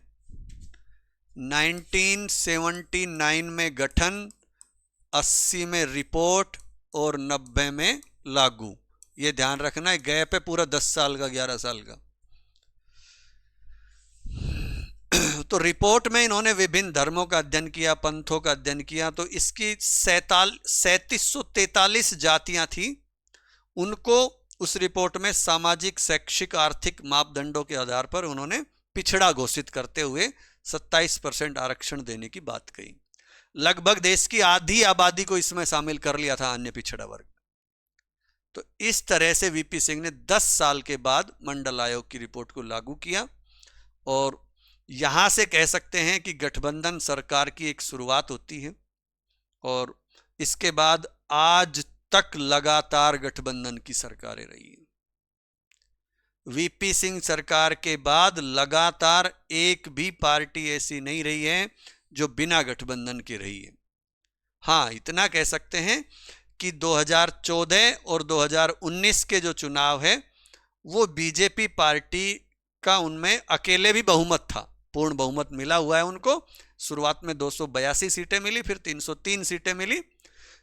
1979 में गठन, 80 में रिपोर्ट और 90 में लागू। ये ध्यान रखना है, गैप है पूरा 10 साल का, 11 साल का। तो रिपोर्ट में इन्होंने विभिन्न धर्मों का अध्ययन किया, पंथों का अध्ययन किया। तो इसकी 3743 जातियां थी, उनको उस रिपोर्ट में सामाजिक, शैक्षिक, आर्थिक मापदंडों के आधार पर उन्होंने पिछड़ा घोषित करते हुए 27% आरक्षण देने की बात कही। लगभग देश की आधी आबादी को इसमें शामिल कर लिया था अन्य पिछड़ा वर्ग। तो इस तरह से वीपी सिंह ने 10 साल के बाद मंडल आयोग की रिपोर्ट को लागू किया, और यहां से कह सकते हैं कि गठबंधन सरकार की एक शुरुआत होती है। और इसके बाद आज तक लगातार गठबंधन की सरकारें रही हैं। वीपी सिंह सरकार के बाद लगातार एक भी पार्टी ऐसी नहीं रही है जो बिना गठबंधन के रही है। हाँ, इतना कह सकते हैं कि 2014 और 2019 के जो चुनाव है वो बीजेपी पार्टी का उनमें अकेले भी बहुमत था, पूर्ण बहुमत मिला हुआ है उनको। शुरुआत में 282 सीटें मिली, फिर 303 सीटें मिली,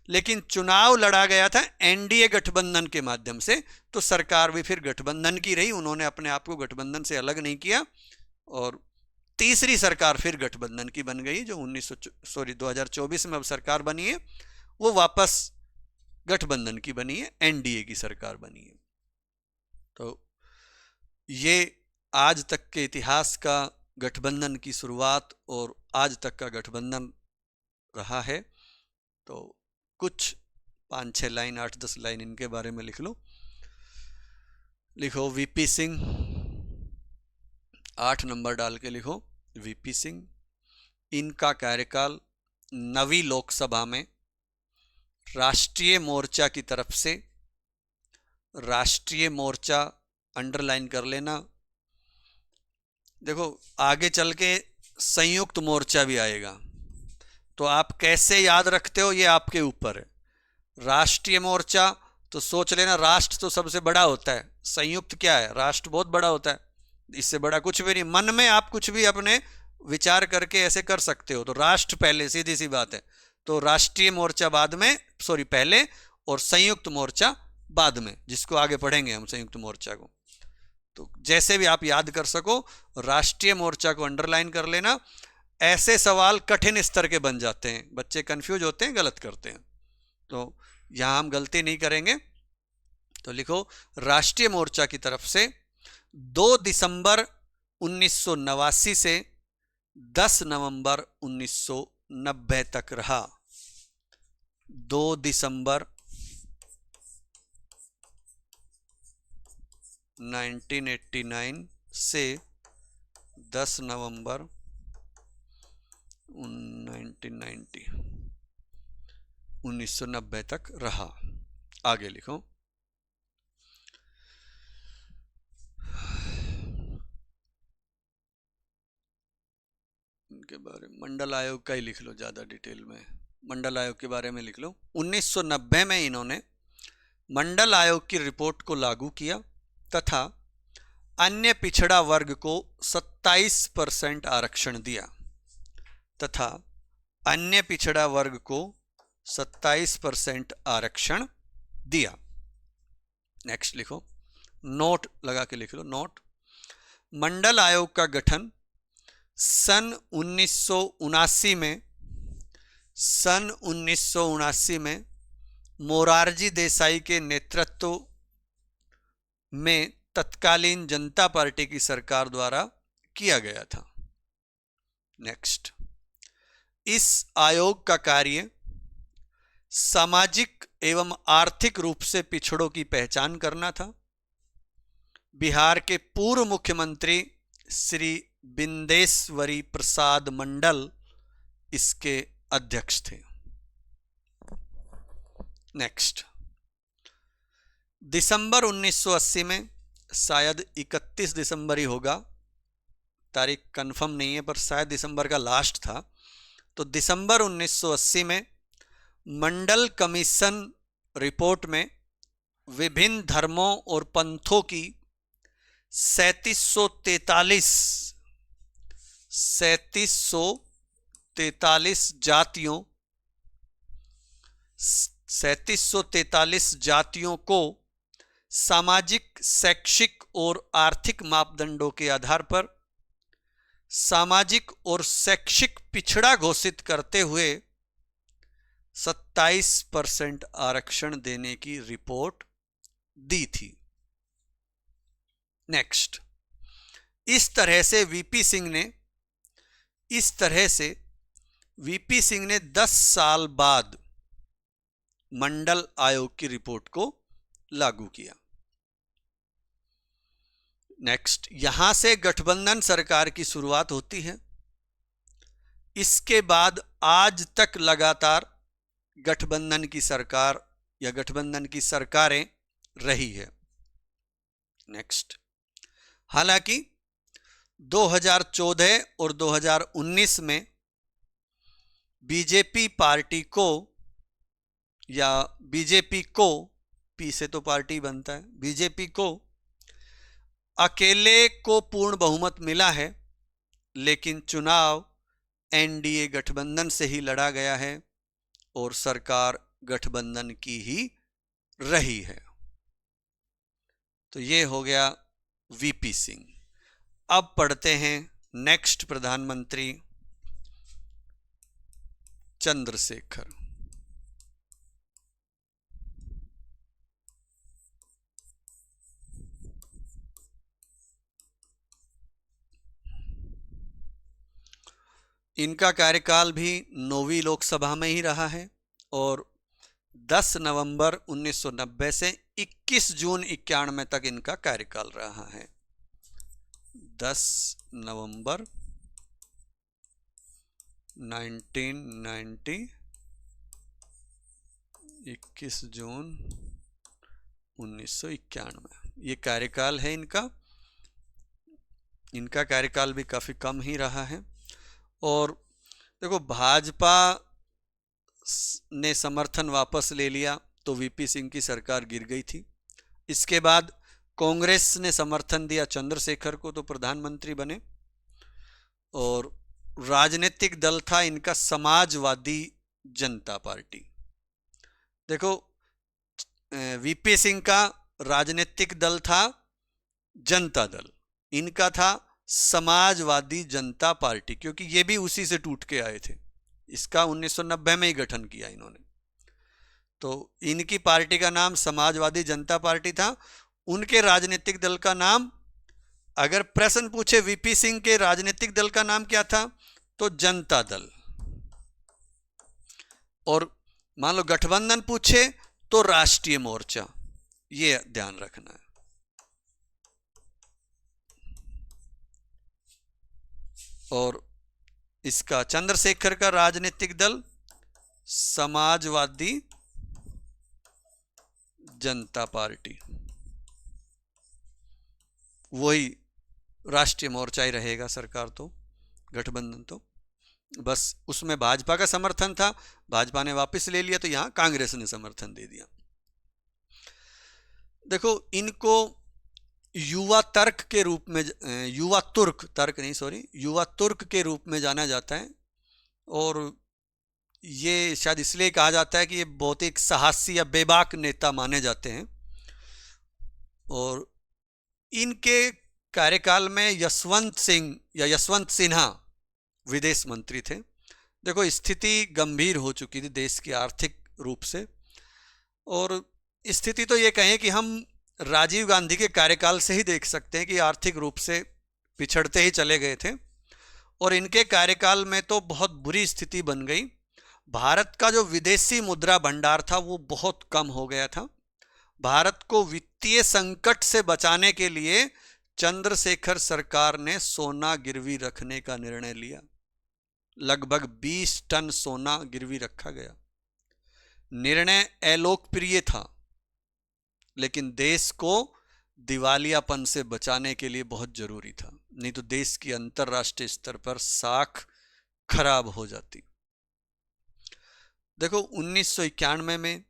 लेकिन चुनाव लड़ा गया था एनडीए गठबंधन के माध्यम से, तो सरकार भी फिर गठबंधन की रही। उन्होंने अपने आप को गठबंधन से अलग नहीं किया और तीसरी सरकार फिर गठबंधन की बन गई, जो 2024 में अब सरकार बनी है वो वापस गठबंधन की बनी है, एनडीए की सरकार बनी है। तो ये आज तक के इतिहास का गठबंधन की शुरुआत और आज तक का गठबंधन रहा है। तो कुछ 5-6 लाइन, 8-10 लाइन इनके बारे में लिख लो। लिखो वीपी सिंह, 8 नंबर डाल के लिखो वीपी सिंह। इनका कार्यकाल 9वीं लोकसभा में राष्ट्रीय मोर्चा की तरफ से, राष्ट्रीय मोर्चा अंडरलाइन कर लेना। देखो आगे चल के संयुक्त मोर्चा भी आएगा, तो आप कैसे याद रखते हो ये आपके ऊपर है। राष्ट्रीय मोर्चा तो सोच लेना राष्ट्र तो सबसे बड़ा होता है, संयुक्त क्या है, राष्ट्र बहुत बड़ा होता है, इससे बड़ा कुछ भी नहीं। मन में आप कुछ भी अपने विचार करके ऐसे कर सकते हो। तो राष्ट्र पहले, सीधी सी बात है। तो राष्ट्रीय मोर्चा बाद में, सॉरी पहले, और संयुक्त मोर्चा बाद में, जिसको आगे पढ़ेंगे हम संयुक्त मोर्चा को। तो जैसे भी आप याद कर सको, राष्ट्रीय मोर्चा को अंडरलाइन कर लेना। ऐसे सवाल कठिन स्तर के बन जाते हैं, बच्चे कंफ्यूज होते हैं, गलत करते हैं, तो यहां हम गलती नहीं करेंगे। तो लिखो राष्ट्रीय मोर्चा की तरफ से 2 दिसंबर 1989 से 10 नवंबर 1990 तक रहा। 2 दिसंबर 1989 से 10 नवंबर 1990 तक रहा। आगे लिखो इनके बारे में। मंडल आयोग का ही लिख लो, ज़्यादा डिटेल में मंडल आयोग के बारे में लिख लो। 1990 में इन्होंने मंडल आयोग की रिपोर्ट को लागू किया तथा अन्य पिछड़ा वर्ग को 27% आरक्षण दिया, तथा अन्य पिछड़ा वर्ग को 27% आरक्षण दिया। नेक्स्ट लिखो, नोट लगा के लिख लो, नोट। मंडल आयोग का गठन सन 1979 में मोरारजी देसाई के नेतृत्व में तत्कालीन जनता पार्टी की सरकार द्वारा किया गया था। नेक्स्ट, इस आयोग का कार्य सामाजिक एवं आर्थिक रूप से पिछड़ों की पहचान करना था। बिहार के पूर्व मुख्यमंत्री श्री बिंदेश्वरी प्रसाद मंडल इसके अध्यक्ष थे। नेक्स्ट, दिसंबर 1980 में, शायद 31 दिसंबर ही होगा, तारीख कंफर्म नहीं है, पर शायद दिसंबर का लास्ट था। तो दिसंबर 1980 में मंडल कमीशन रिपोर्ट में विभिन्न धर्मों और पंथों की 3743 जातियों को सामाजिक, शैक्षिक और आर्थिक मापदंडों के आधार पर सामाजिक और शैक्षिक पिछड़ा घोषित करते हुए 27% आरक्षण देने की रिपोर्ट दी थी। नेक्स्ट, इस तरह से वीपी सिंह ने 10 साल बाद मंडल आयोग की रिपोर्ट को लागू किया। नेक्स्ट, यहां से गठबंधन सरकार की शुरुआत होती है। इसके बाद आज तक लगातार गठबंधन की सरकार या गठबंधन की सरकारें रही है। नेक्स्ट, हालांकि 2014 और 2019 में बीजेपी पार्टी को, या बीजेपी को, पी से तो पार्टी बनता है, बीजेपी को अकेले को पूर्ण बहुमत मिला है, लेकिन चुनाव एनडीए गठबंधन से ही लड़ा गया है और सरकार गठबंधन की ही रही है। तो ये हो गया वीपी सिंह। अब पढ़ते हैं नेक्स्ट प्रधानमंत्री चंद्रशेखर। इनका कार्यकाल भी 9वीं लोकसभा में ही रहा है और 10 नवंबर 1990 से 21 जून 91 तक इनका कार्यकाल रहा है। 10 नवंबर 1990, 21 जून 1991, ये कार्यकाल है इनका। इनका कार्यकाल भी काफ़ी कम ही रहा है। और देखो, भाजपा ने समर्थन वापस ले लिया तो वीपी सिंह की सरकार गिर गई थी। इसके बाद कांग्रेस ने समर्थन दिया चंद्रशेखर को, तो प्रधानमंत्री बने। और राजनीतिक दल था इनका समाजवादी जनता पार्टी। देखो, वीपी सिंह का राजनीतिक दल था जनता दल, इनका था समाजवादी जनता पार्टी, क्योंकि ये भी उसी से टूट के आए थे। इसका 1990 में ही गठन किया इन्होंने। तो इनकी पार्टी का नाम समाजवादी जनता पार्टी था। उनके राजनीतिक दल का नाम, अगर प्रश्न पूछे वीपी सिंह के राजनीतिक दल का नाम क्या था, तो जनता दल। और मान लो गठबंधन पूछे तो राष्ट्रीय मोर्चा, ये ध्यान रखना है। और इसका चंद्रशेखर का राजनीतिक दल समाजवादी जनता पार्टी, वही राष्ट्रीय मोर्चा ही रहेगा सरकार। तो गठबंधन तो बस उसमें भाजपा का समर्थन था, भाजपा ने वापस ले लिया, तो यहां कांग्रेस ने समर्थन दे दिया। देखो, इनको युवा तर्क के रूप में, युवा तुर्क, तर्क नहीं सॉरी, युवा तुर्क के रूप में जाना जाता है। और ये शायद इसलिए कहा जाता है कि ये बहुत एक साहसी या बेबाक नेता माने जाते हैं। और इनके कार्यकाल में यशवंत सिंह या यशवंत सिन्हा विदेश मंत्री थे। देखो, स्थिति गंभीर हो चुकी थी देश की आर्थिक रूप से, और स्थिति तो ये कहें कि हम राजीव गांधी के कार्यकाल से ही देख सकते हैं कि आर्थिक रूप से पिछड़ते ही चले गए थे। और इनके कार्यकाल में तो बहुत बुरी स्थिति बन गई। भारत का जो विदेशी मुद्रा भंडार था वो बहुत कम हो गया था। भारत को वित्तीय संकट से बचाने के लिए चंद्रशेखर सरकार ने सोना गिरवी रखने का निर्णय लिया। लगभग 20 टन सोना गिरवी रखा गया। निर्णय अलोकप्रिय था, लेकिन देश को दिवालियापन से बचाने के लिए बहुत जरूरी था, नहीं तो देश की अंतर्राष्ट्रीय स्तर पर साख खराब हो जाती। देखो, 1991 में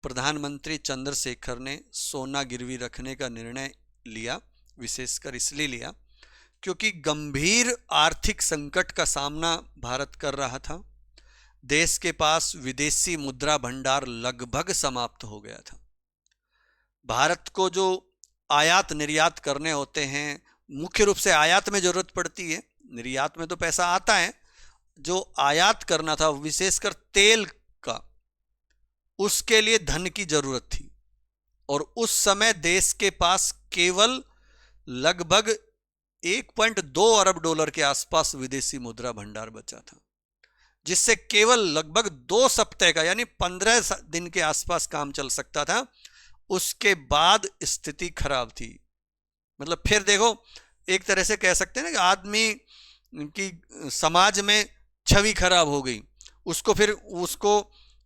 प्रधानमंत्री चंद्रशेखर ने सोना गिरवी रखने का निर्णय लिया। विशेषकर इसलिए लिया क्योंकि गंभीर आर्थिक संकट का सामना भारत कर रहा था। देश के पास विदेशी मुद्रा भंडार लगभग समाप्त हो गया था। भारत को जो आयात निर्यात करने होते हैं, मुख्य रूप से आयात में जरूरत पड़ती है, निर्यात में तो पैसा आता है। जो आयात करना था विशेषकर तेल का, उसके लिए धन की जरूरत थी। और उस समय देश के पास केवल लगभग 1.2 अरब डॉलर के आसपास विदेशी मुद्रा भंडार बचा था, जिससे केवल लगभग 2 सप्ताह का यानी 15 दिन के आसपास काम चल सकता था। उसके बाद स्थिति खराब थी। मतलब फिर देखो, एक तरह से कह सकते हैं ना कि आदमी की समाज में छवि खराब हो गई, उसको फिर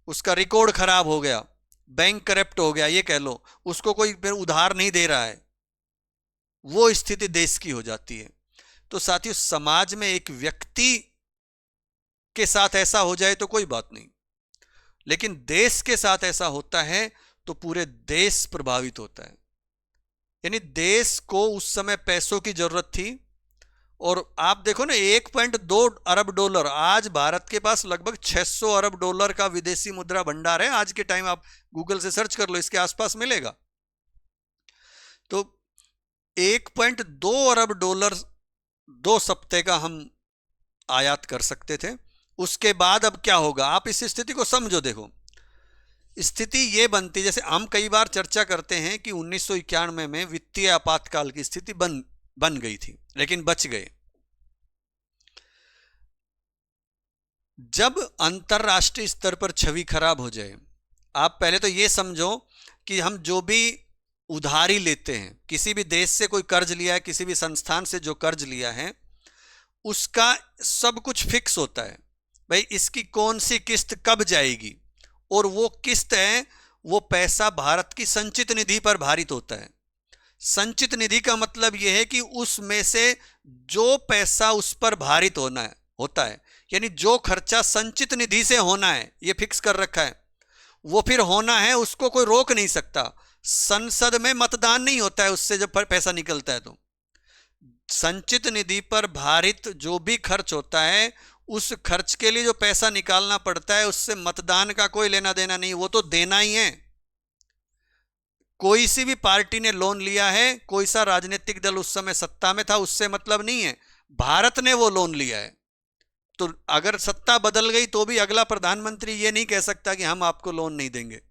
उसका रिकॉर्ड खराब हो गया, बैंक करप्ट हो गया, ये कह लो, उसको कोई फिर उधार नहीं दे रहा है, वो स्थिति देश की हो जाती है। तो साथियों, समाज में एक व्यक्ति के साथ ऐसा हो जाए तो कोई बात नहीं, लेकिन देश के साथ ऐसा होता है तो पूरे देश प्रभावित होता है। यानी देश को उस समय पैसों की जरूरत थी, और आप देखो ना, 1.2 अरब डॉलर, आज भारत के पास लगभग 600 अरब डॉलर का विदेशी मुद्रा भंडार है आज के टाइम। आप गूगल से सर्च कर लो, इसके आसपास मिलेगा। तो 1.2 अरब डॉलर 2 सप्ताह का हम आयात कर सकते थे। उसके बाद अब क्या होगा, आप इस स्थिति को समझो। देखो, स्थिति ये बनती, जैसे हम कई बार चर्चा करते हैं कि 1991 में वित्तीय आपातकाल की स्थिति बन गई थी, लेकिन बच गए। जब अंतरराष्ट्रीय स्तर पर छवि खराब हो जाए, आप पहले तो ये समझो कि हम जो भी उधारी लेते हैं, किसी भी देश से कोई कर्ज लिया है, किसी भी संस्थान से जो कर्ज लिया है, उसका सब कुछ फिक्स होता है। भाई इसकी कौन सी किस्त कब जाएगी, और वो किस्त है, वो पैसा भारत की संचित निधि पर भारित होता है। संचित निधि का मतलब यह है कि उसमें से जो पैसा उस पर भारित होता है, यानी जो खर्चा संचित निधि से होना है, ये फिक्स कर रखा है, वो फिर होना है, उसको कोई रोक नहीं सकता। संसद में मतदान नहीं होता है उससे जब पैसा निकलता है। तो संचित निधि पर भारित जो भी खर्च होता है, उस खर्च के लिए जो पैसा निकालना पड़ता है, उससे मतदान का कोई लेना देना नहीं, वो तो देना ही है। कोई सी भी पार्टी ने लोन लिया है, कोई सा राजनीतिक दल उस समय सत्ता में था, उससे मतलब नहीं है, भारत ने वो लोन लिया है। तो अगर सत्ता बदल गई तो भी अगला प्रधानमंत्री ये नहीं कह सकता कि हम आपको लोन नहीं देंगे।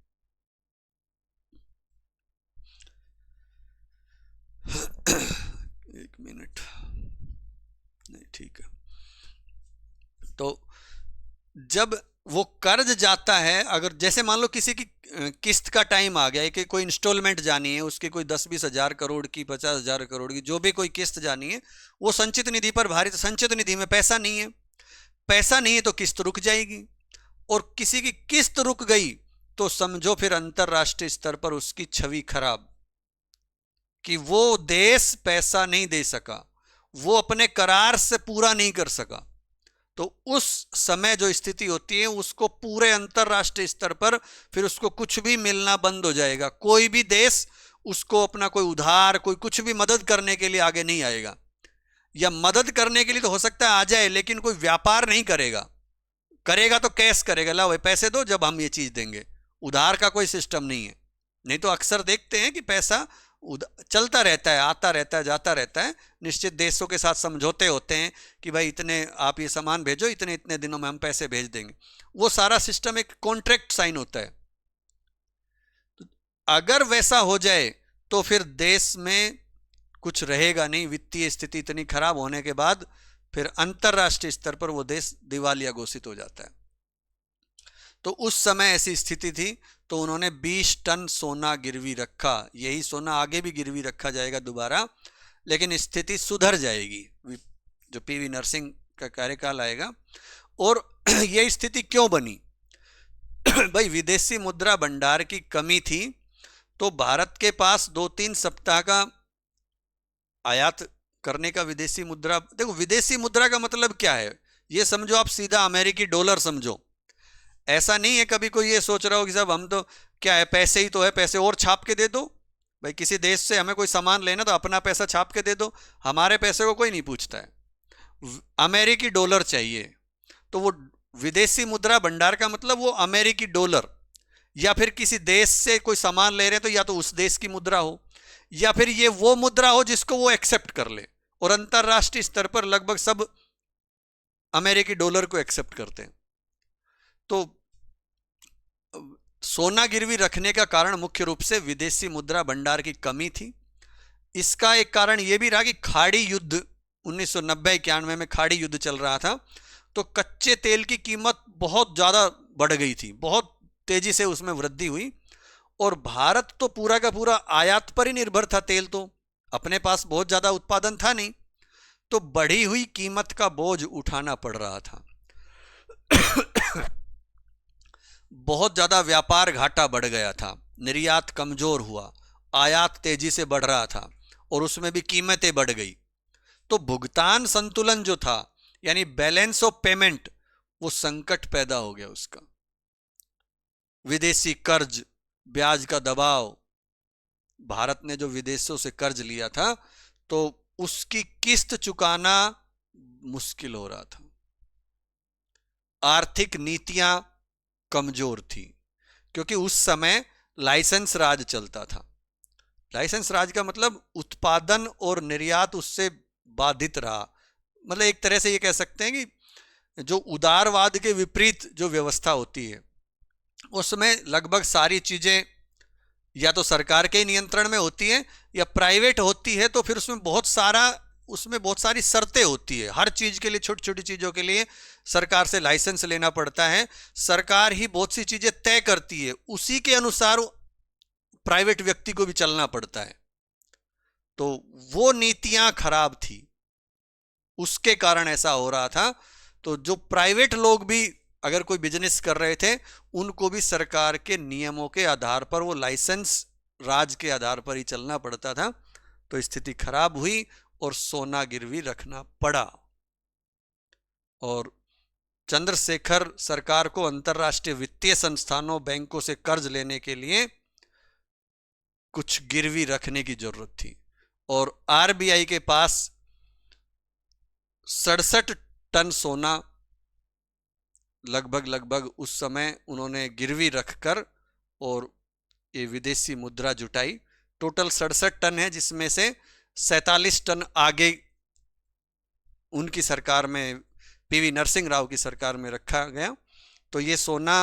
एक मिनट, नहीं ठीक है। तो जब वो कर्ज जाता है, अगर जैसे मान लो किसी की किस्त का टाइम आ गया है कि कोई इंस्टॉलमेंट जानी है, उसकी कोई 10-20 हजार करोड़ की, 50 हजार करोड़ की, जो भी कोई किस्त जानी है, वो संचित निधि पर भारित। संचित निधि में पैसा नहीं है, पैसा नहीं है तो किस्त रुक जाएगी, और किसी की किस्त रुक गई तो समझो फिर अंतरराष्ट्रीय स्तर पर उसकी छवि खराब, कि वो देश पैसा नहीं दे सका, वो अपने करार से पूरा नहीं कर सका। तो उस समय जो स्थिति होती है, उसको पूरे अंतरराष्ट्रीय स्तर पर फिर उसको कुछ भी मिलना बंद हो जाएगा। कोई भी देश उसको अपना कोई उधार, कोई कुछ भी मदद करने के लिए आगे नहीं आएगा, या मदद करने के लिए तो हो सकता है आ जाए, लेकिन कोई व्यापार नहीं करेगा। करेगा तो कैश करेगा, ला भाई पैसे दो जब हम ये चीज देंगे। उधार का कोई सिस्टम नहीं है। नहीं तो अक्सर देखते हैं कि पैसा चलता रहता है, आता रहता है, जाता रहता है। निश्चित देशों के साथ समझौते होते हैं कि भाई इतने आप ये सामान भेजो, इतने इतने दिनों में हम पैसे भेज देंगे। वो सारा सिस्टम एक कॉन्ट्रैक्ट साइन होता है। तो अगर वैसा हो जाए तो फिर देश में कुछ रहेगा नहीं। वित्तीय स्थिति इतनी खराब होने के बाद फिर अंतरराष्ट्रीय स्तर पर वो देश दिवालिया घोषित हो जाता है। तो उस समय ऐसी स्थिति थी, तो उन्होंने 20 टन सोना गिरवी रखा। यही सोना आगे भी गिरवी रखा जाएगा दोबारा, लेकिन स्थिति सुधर जाएगी जो पीवी नरसिंह का कार्यकाल आएगा। और यह स्थिति क्यों बनी? भाई विदेशी मुद्रा भंडार की कमी थी, तो भारत के पास 2-3 सप्ताह का आयात करने का विदेशी मुद्रा। देखो, विदेशी मुद्रा का मतलब क्या है, ये समझो आप सीधा अमेरिकी डॉलर समझो। ऐसा नहीं है कभी कोई ये सोच रहा हो कि साहब हम तो क्या है, पैसे ही तो है, पैसे और छाप के दे दो। भाई किसी देश से हमें कोई सामान लेना तो अपना पैसा छाप के दे दो, हमारे पैसे को कोई नहीं पूछता है। अमेरिकी डॉलर चाहिए, तो वो विदेशी मुद्रा भंडार का मतलब वो अमेरिकी डॉलर, या फिर किसी देश से कोई सामान ले रहे हैं तो या तो उस देश की मुद्रा हो, या फिर ये वो मुद्रा हो जिसको वो एक्सेप्ट कर ले। और अंतरराष्ट्रीय स्तर पर लगभग सब अमेरिकी डॉलर को एक्सेप्ट करते हैं। तो सोना गिरवी रखने का कारण मुख्य रूप से विदेशी मुद्रा भंडार की कमी थी। इसका एक कारण यह भी रहा कि खाड़ी युद्ध 1990-91 में खाड़ी युद्ध चल रहा था, तो कच्चे तेल की कीमत बहुत ज़्यादा बढ़ गई थी, बहुत तेजी से उसमें वृद्धि हुई। और भारत तो पूरा का पूरा आयात पर ही निर्भर था, तेल तो अपने पास बहुत ज़्यादा उत्पादन था नहीं, तो बढ़ी हुई कीमत का बोझ उठाना पड़ रहा था। बहुत ज़्यादा व्यापार घाटा बढ़ गया था, निर्यात कमज़ोर हुआ, आयात तेज़ी से बढ़ रहा था और उसमें भी कीमतें बढ़ गई। तो भुगतान संतुलन जो था, यानी बैलेंस ऑफ पेमेंट, वो संकट पैदा हो गया उसका। विदेशी कर्ज, ब्याज का दबाव, भारत ने जो विदेशों से कर्ज लिया था तो उसकी किस्त चुकाना मुश्किल हो रहा था। आर्थिक नीतियां कमजोर थी क्योंकि उस समय लाइसेंस राज चलता था। लाइसेंस राज का मतलब उत्पादन और निर्यात उससे बाधित रहा। मतलब एक तरह से ये कह सकते हैं कि जो उदारवाद के विपरीत जो व्यवस्था होती है उसमें लगभग सारी चीजें या तो सरकार के नियंत्रण में होती है या प्राइवेट होती है, तो फिर उसमें बहुत सारी शर्तें होती है। हर चीज के लिए, छोटी छोटी चीजों के लिए सरकार से लाइसेंस लेना पड़ता है। सरकार ही बहुत सी चीजें तय करती है, उसी के अनुसार प्राइवेट व्यक्ति को भी चलना पड़ता है। तो वो नीतियां खराब थी, उसके कारण ऐसा हो रहा था। तो जो प्राइवेट लोग भी अगर कोई बिजनेस कर रहे थे उनको भी सरकार के नियमों के आधार पर, वो लाइसेंस राज के आधार पर ही चलना पड़ता था। तो स्थिति खराब हुई और सोना गिरवी रखना पड़ा। और चंद्रशेखर सरकार को अंतरराष्ट्रीय वित्तीय संस्थानों, बैंकों से कर्ज लेने के लिए कुछ गिरवी रखने की जरूरत थी। और आरबीआई के पास 67 टन सोना लगभग उस समय उन्होंने गिरवी रखकर और ये विदेशी मुद्रा जुटाई। टोटल 67 टन है, जिसमें से 47 टन आगे उनकी सरकार में, पीवी नरसिंह राव की सरकार में रखा गया। तो ये सोना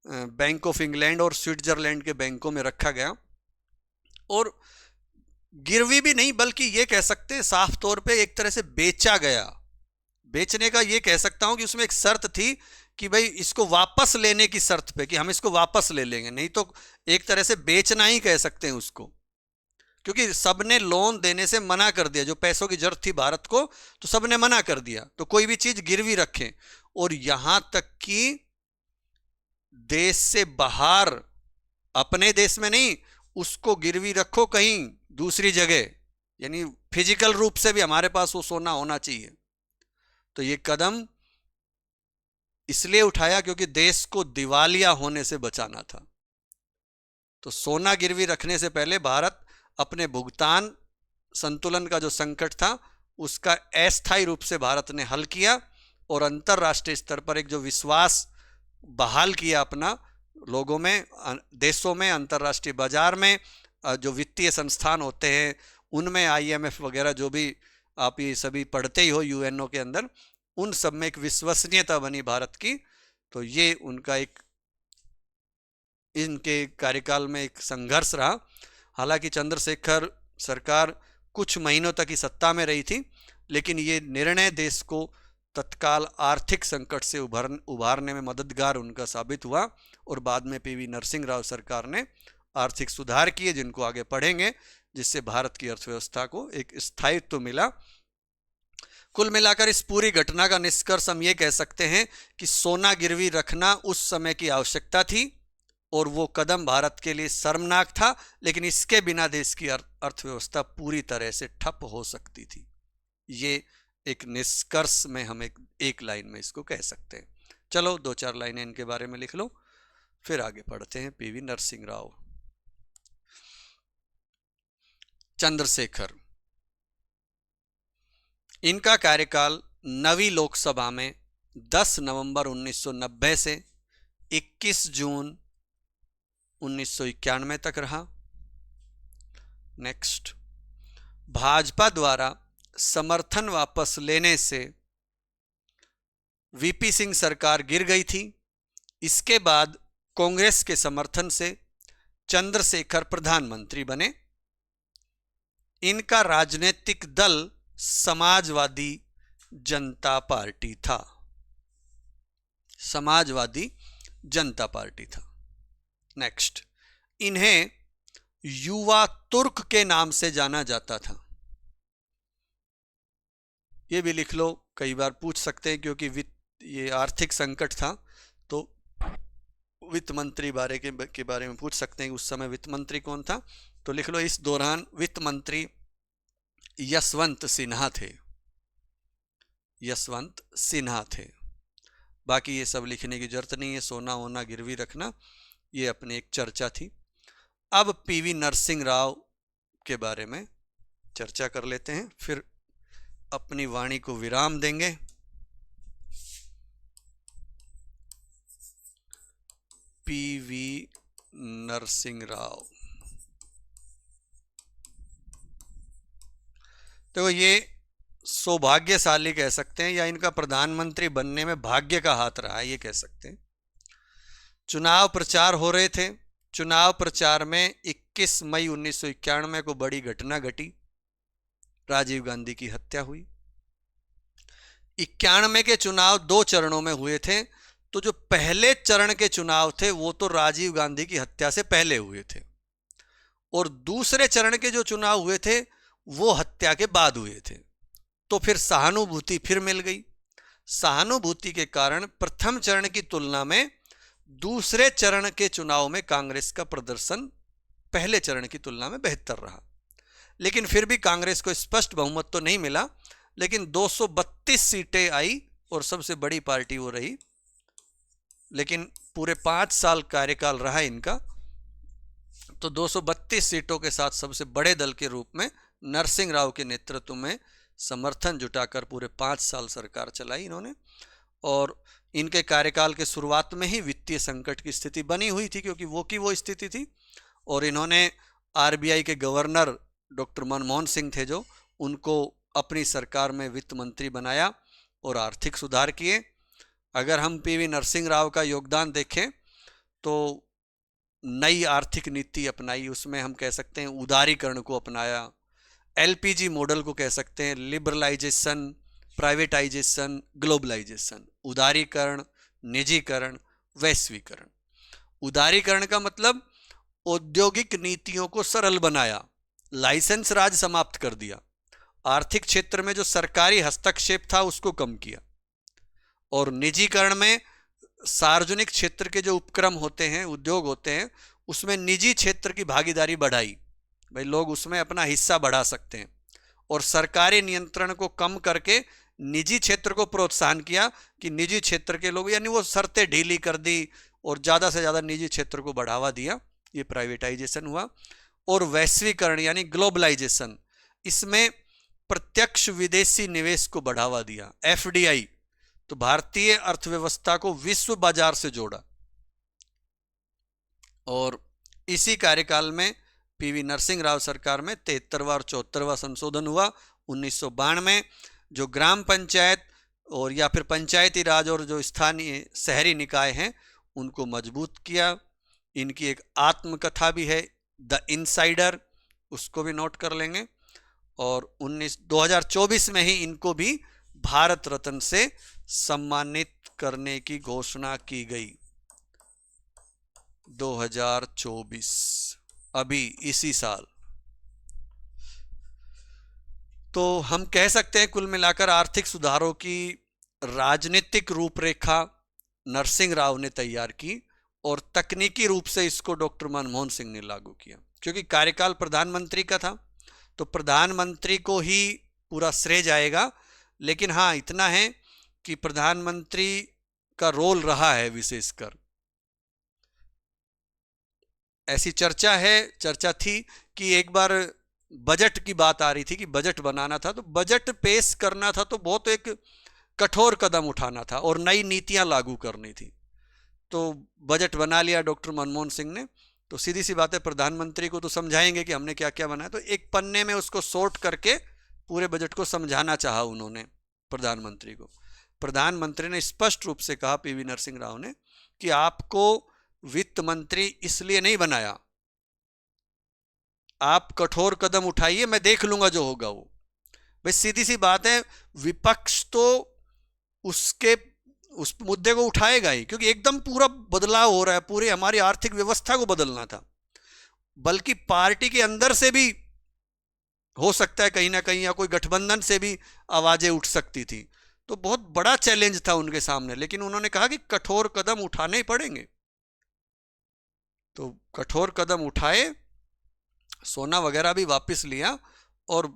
बैंक ऑफ इंग्लैंड और स्विट्जरलैंड के बैंकों में रखा गया। और गिरवी भी नहीं बल्कि ये कह सकते हैं साफ तौर पे एक तरह से बेचा गया। बेचने का ये कह सकता हूं कि उसमें एक शर्त थी कि भाई इसको वापस लेने की शर्त पे, कि हम इसको वापस ले लेंगे, नहीं तो एक तरह से बेचना ही कह सकते हैं उसको, क्योंकि सबने लोन देने से मना कर दिया। जो पैसों की जरूरत थी भारत को, तो सबने मना कर दिया। तो कोई भी चीज गिरवी रखें, और यहां तक कि देश से बाहर, अपने देश में नहीं, उसको गिरवी रखो कहीं दूसरी जगह, यानी फिजिकल रूप से भी हमारे पास वो सोना होना चाहिए। तो ये कदम इसलिए उठाया क्योंकि देश को दिवालिया होने से बचाना था। तो सोना गिरवी रखने से पहले भारत अपने भुगतान संतुलन का जो संकट था उसका अस्थायी रूप से भारत ने हल किया और अंतरराष्ट्रीय स्तर पर एक जो विश्वास बहाल किया अपना लोगों में, देशों में, अंतरराष्ट्रीय बाजार में, जो वित्तीय संस्थान होते हैं उनमें, आईएमएफ वगैरह जो भी आप ये सभी पढ़ते ही हो यूएनओ के अंदर, उन सब में एक विश्वसनीयता बनी भारत की। तो ये उनका एक, इनके कार्यकाल में एक संघर्ष रहा। हालांकि चंद्रशेखर सरकार कुछ महीनों तक ही सत्ता में रही थी, लेकिन ये निर्णय देश को तत्काल आर्थिक संकट से उभारने में मददगार उनका साबित हुआ। और बाद में पीवी नरसिंह राव सरकार ने आर्थिक सुधार किए, जिनको आगे पढ़ेंगे, जिससे भारत की अर्थव्यवस्था को एक स्थायित्व मिला। कुल मिलाकर इस पूरी घटना का निष्कर्ष हम ये कह सकते हैं कि सोना गिरवी रखना उस समय की आवश्यकता थी और वो कदम भारत के लिए शर्मनाक था, लेकिन इसके बिना देश की अर्थव्यवस्था पूरी तरह से ठप हो सकती थी। ये एक निष्कर्ष में हम एक लाइन में इसको कह सकते हैं। चलो 2-4 लाइनें इनके बारे में लिख लो, फिर आगे पढ़ते हैं। पीवी नरसिंह राव। चंद्रशेखर, इनका कार्यकाल 9वीं लोकसभा में 10 नवंबर 1990 से 21 जून 1991 तक रहा। नेक्स्ट, भाजपा द्वारा समर्थन वापस लेने से वीपी सिंह सरकार गिर गई थी। इसके बाद कांग्रेस के समर्थन से चंद्रशेखर प्रधानमंत्री बने। इनका राजनीतिक दल समाजवादी जनता पार्टी था। समाजवादी जनता पार्टी था। नेक्स्ट, इन्हें युवा तुर्क के नाम से जाना जाता था। ये भी लिख लो, कई बार पूछ सकते हैं, क्योंकि ये आर्थिक संकट था तो वित्त मंत्री के बारे में पूछ सकते हैं कि उस समय वित्त मंत्री कौन था, तो लिख लो इस दौरान वित्त मंत्री यशवंत सिन्हा थे। यशवंत सिन्हा थे। बाकी ये सब लिखने की जरूरत नहीं है, सोना वोना गिरवी रखना, ये अपनी एक चर्चा थी। अब पीवी नरसिंह राव के बारे में चर्चा कर लेते हैं, फिर अपनी वाणी को विराम देंगे। पीवी नरसिंह राव, तो ये सौभाग्यशाली कह सकते हैं या इनका प्रधानमंत्री बनने में भाग्य का हाथ रहा है, ये कह सकते हैं। चुनाव प्रचार हो रहे थे। चुनाव प्रचार में 21 मई 1991 को बड़ी घटना घटी, राजीव गांधी की हत्या हुई। 91 के चुनाव 2 चरणों में हुए थे, तो जो पहले चरण के चुनाव थे वो तो राजीव गांधी की हत्या से पहले हुए थे, और दूसरे चरण के जो चुनाव हुए थे वो हत्या के बाद हुए थे। तो फिर सहानुभूति फिर मिल गई। सहानुभूति के कारण प्रथम चरण की तुलना में दूसरे चरण के चुनाव में कांग्रेस का प्रदर्शन पहले चरण की तुलना में बेहतर रहा, लेकिन फिर भी कांग्रेस को स्पष्ट बहुमत तो नहीं मिला, लेकिन 232 सीटें आई और सबसे बड़ी पार्टी वो रही। लेकिन पूरे 5 साल कार्यकाल रहा इनका, तो 232 सीटों के साथ सबसे बड़े दल के रूप में नरसिंह राव के नेतृत्व में समर्थन जुटाकर पूरे 5 साल सरकार चलाई इन्होंने। और इनके कार्यकाल के शुरुआत में ही वित्तीय संकट की स्थिति बनी हुई थी, क्योंकि वो स्थिति थी, और इन्होंने आरबीआई के गवर्नर डॉक्टर मनमोहन सिंह थे जो, उनको अपनी सरकार में वित्त मंत्री बनाया और आर्थिक सुधार किए। अगर हम पीवी नरसिंह राव का योगदान देखें तो नई आर्थिक नीति अपनाई, उसमें हम कह सकते हैं उदारीकरण को अपनाया, एलपीजी मॉडल को कह सकते हैं, लिबरलाइजेशन, प्राइवेटाइजेशन, ग्लोबलाइजेशन, उदारीकरण, निजीकरण, वैश्वीकरण। उदारीकरण का मतलब औद्योगिक नीतियों को सरल बनाया, लाइसेंस राज समाप्त कर दिया, आर्थिक क्षेत्र में जो सरकारी हस्तक्षेप था उसको कम किया, और निजीकरण में सार्वजनिक क्षेत्र के जो उपक्रम होते हैं, उद्योग होते हैं, उसमें निजी क्षेत्र की भागीदारी बढ़ाई, भाई लोग उसमें अपना हिस्सा बढ़ा सकते हैं, और सरकारी नियंत्रण को कम करके निजी क्षेत्र को प्रोत्साहन किया कि निजी क्षेत्र के लोग, यानी वो शर्तें ढीली कर दी और ज़्यादा से ज़्यादा निजी क्षेत्र को बढ़ावा दिया, ये प्राइवेटाइजेशन हुआ। और वैश्वीकरण यानी ग्लोबलाइजेशन, इसमें प्रत्यक्ष विदेशी निवेश को बढ़ावा दिया, एफडीआई, तो भारतीय अर्थव्यवस्था को विश्व बाजार से जोड़ा। और इसी कार्यकाल में पीवी नरसिंह राव सरकार में 73वां और 74वां संशोधन हुआ 1992 में, जो ग्राम पंचायत और या फिर पंचायती राज और जो स्थानीय शहरी निकाय हैं उनको मजबूत किया। इनकी एक आत्मकथा भी है, द इनसाइडर, उसको भी नोट कर लेंगे। और 2024 में ही इनको भी भारत रत्न से सम्मानित करने की घोषणा की गई। 2024, अभी इसी साल। तो हम कह सकते हैं कुल मिलाकर आर्थिक सुधारों की राजनीतिक रूपरेखा नरसिंह राव ने तैयार की, और तकनीकी रूप से इसको डॉक्टर मनमोहन सिंह ने लागू किया। क्योंकि कार्यकाल प्रधानमंत्री का था तो प्रधानमंत्री को ही पूरा श्रेय जाएगा, लेकिन हाँ इतना है कि प्रधानमंत्री का रोल रहा है विशेषकर। ऐसी चर्चा थी कि एक बार बजट की बात आ रही थी कि बजट बनाना था, तो बजट पेश करना था तो बहुत एक कठोर कदम उठाना था और नई नीतियां लागू करनी थी। तो बजट बना लिया डॉक्टर मनमोहन सिंह ने, तो सीधी सी बात है प्रधानमंत्री को तो समझाएंगे कि हमने क्या क्या बनाया, तो एक पन्ने में उसको सॉर्ट करके पूरे बजट को समझाना चाहा उन्होंने प्रधानमंत्री को। प्रधानमंत्री ने स्पष्ट रूप से कहा, पीवी नरसिंह राव ने, कि आपको वित्त मंत्री इसलिए नहीं बनाया, आप कठोर कदम उठाइए, मैं देख लूंगा जो होगा वो। भाई सीधी सी बात है, विपक्ष तो उस मुद्दे को उठाएगा ही, क्योंकि एकदम पूरा बदलाव हो रहा है, पूरी हमारी आर्थिक व्यवस्था को बदलना था। बल्कि पार्टी के अंदर से भी हो सकता है कहीं ना कहीं, या कोई गठबंधन से भी आवाजें उठ सकती थी। तो बहुत बड़ा चैलेंज था उनके सामने, लेकिन उन्होंने कहा कि कठोर कदम उठाने ही पड़ेंगे। तो कठोर कदम उठाए, सोना वगैरह भी वापस लिया, और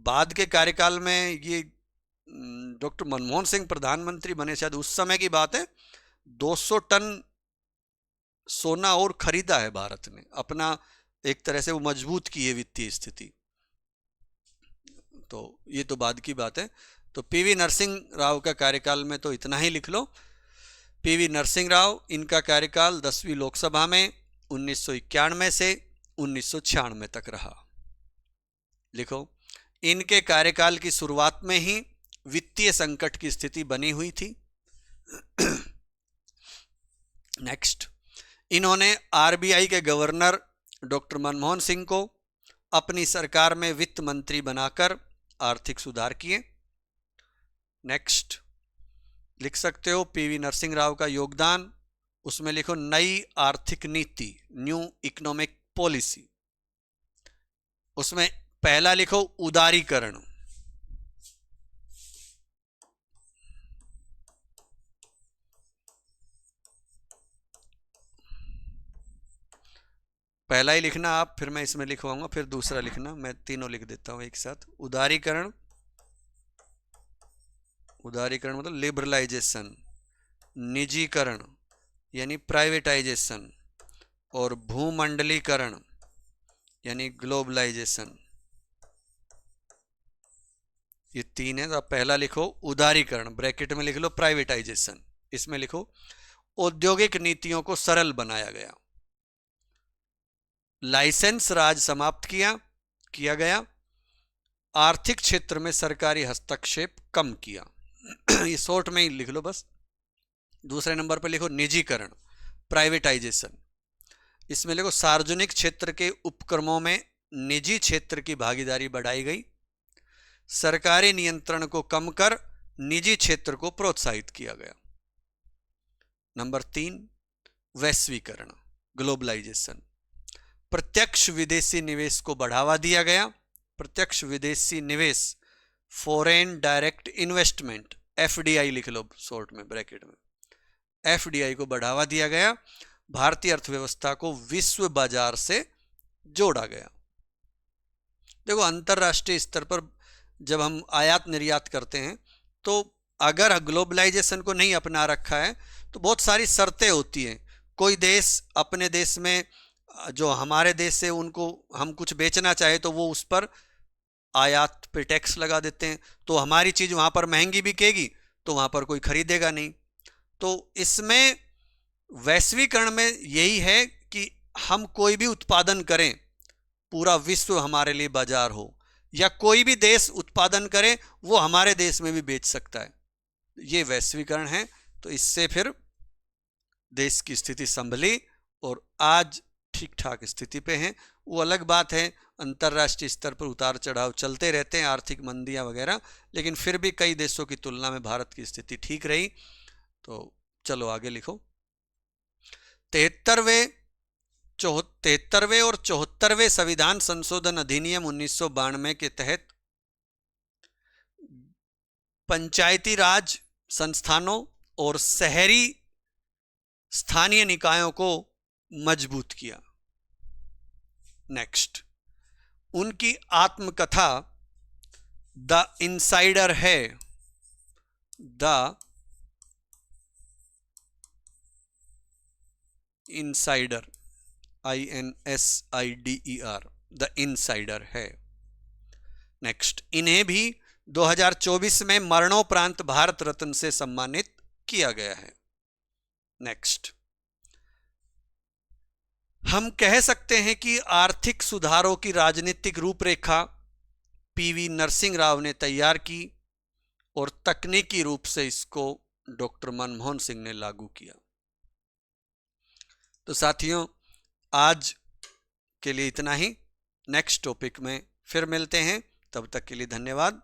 बाद के कार्यकाल में ये डॉक्टर मनमोहन सिंह प्रधानमंत्री बने, शायद उस समय की बात है, 200 टन सोना और खरीदा है भारत ने, अपना एक तरह से वो मजबूत की है वित्तीय स्थिति। तो ये तो बाद की बात है। तो पीवी नरसिंह राव का कार्यकाल में तो इतना ही लिख लो। पीवी नरसिंह राव, इनका कार्यकाल 10वीं लोकसभा में 1991 से 1996 तक रहा। लिखो, इनके कार्यकाल की शुरुआत में ही वित्तीय संकट की स्थिति बनी हुई थी। नेक्स्ट, इन्होंने आरबीआई के गवर्नर डॉक्टर मनमोहन सिंह को अपनी सरकार में वित्त मंत्री बनाकर आर्थिक सुधार किए। नेक्स्ट, लिख सकते हो पीवी नरसिंह राव का योगदान, उसमें लिखो नई आर्थिक नीति, न्यू इकोनॉमिक पॉलिसी। उसमें पहला लिखो उदारीकरण, पहला ही लिखना आप, फिर मैं इसमें लिखवाऊंगा, फिर दूसरा लिखना, मैं तीनों लिख देता हूं एक साथ। उदारीकरण, उदारीकरण मतलब लिबरलाइजेशन, निजीकरण यानी प्राइवेटाइजेशन, और भूमंडलीकरण यानी ग्लोबलाइजेशन। ये तीन है। तो आप पहला लिखो उदारीकरण, ब्रैकेट में लिख लो प्राइवेटाइजेशन, इसमें लिखो औद्योगिक नीतियों को सरल बनाया गया, लाइसेंस राज समाप्त किया गया, आर्थिक क्षेत्र में सरकारी हस्तक्षेप कम किया। ये शॉर्ट में ही लिख लो बस। दूसरे नंबर पर लिखो निजीकरण, प्राइवेटाइजेशन, इसमें लिखो सार्वजनिक क्षेत्र के उपक्रमों में निजी क्षेत्र की भागीदारी बढ़ाई गई, सरकारी नियंत्रण को कम कर निजी क्षेत्र को प्रोत्साहित किया गया। नंबर 3, वैश्वीकरण, ग्लोबलाइजेशन, प्रत्यक्ष विदेशी निवेश को बढ़ावा दिया गया। प्रत्यक्ष विदेशी निवेश, फॉरेन डायरेक्ट इन्वेस्टमेंट, एफडीआई लिख लो शॉर्ट में ब्रैकेट में, एफडीआई को बढ़ावा दिया गया। भारतीय अर्थव्यवस्था को विश्व बाजार से जोड़ा गया। देखो, अंतरराष्ट्रीय स्तर पर जब हम आयात निर्यात करते हैं, तो अगर ग्लोबलाइजेशन को नहीं अपना रखा है तो बहुत सारी शर्तें होती हैं। कोई देश अपने देश में, जो हमारे देश से उनको हम कुछ बेचना चाहे तो वो उस पर आयात पे टैक्स लगा देते हैं, तो हमारी चीज़ वहाँ पर महंगी बिकेगी, तो वहाँ पर कोई खरीदेगा नहीं। तो इसमें वैश्वीकरण में यही है कि हम कोई भी उत्पादन करें, पूरा विश्व हमारे लिए बाजार हो, या कोई भी देश उत्पादन करे वो हमारे देश में भी बेच सकता है, ये वैश्वीकरण है। तो इससे फिर देश की स्थिति संभली और आज ठीक ठाक स्थिति पे हैं। वो अलग बात है, अंतर्राष्ट्रीय स्तर पर उतार चढ़ाव चलते रहते हैं, आर्थिक मंदियां वगैरह, लेकिन फिर भी कई देशों की तुलना में भारत की स्थिति ठीक रही। तो चलो आगे लिखो। 73वें और 74वें संविधान संशोधन अधिनियम 1992 के तहत पंचायती राज संस्थानों और शहरी स्थानीय निकायों को मजबूत किया। नेक्स्ट, उनकी आत्मकथा द इनसाइडर है, the insider, INSIDER, the insider है। नेक्स्ट, इन्हें भी 2024 में मरणोपरांत भारत रत्न से सम्मानित किया गया है। नेक्स्ट, हम कह सकते हैं कि आर्थिक सुधारों की राजनीतिक रूपरेखा पीवी नरसिंह राव ने तैयार की और तकनीकी रूप से इसको डॉक्टर मनमोहन सिंह ने लागू किया। तो साथियों, आज के लिए इतना ही। नेक्स्ट टॉपिक में फिर मिलते हैं, तब तक के लिए धन्यवाद।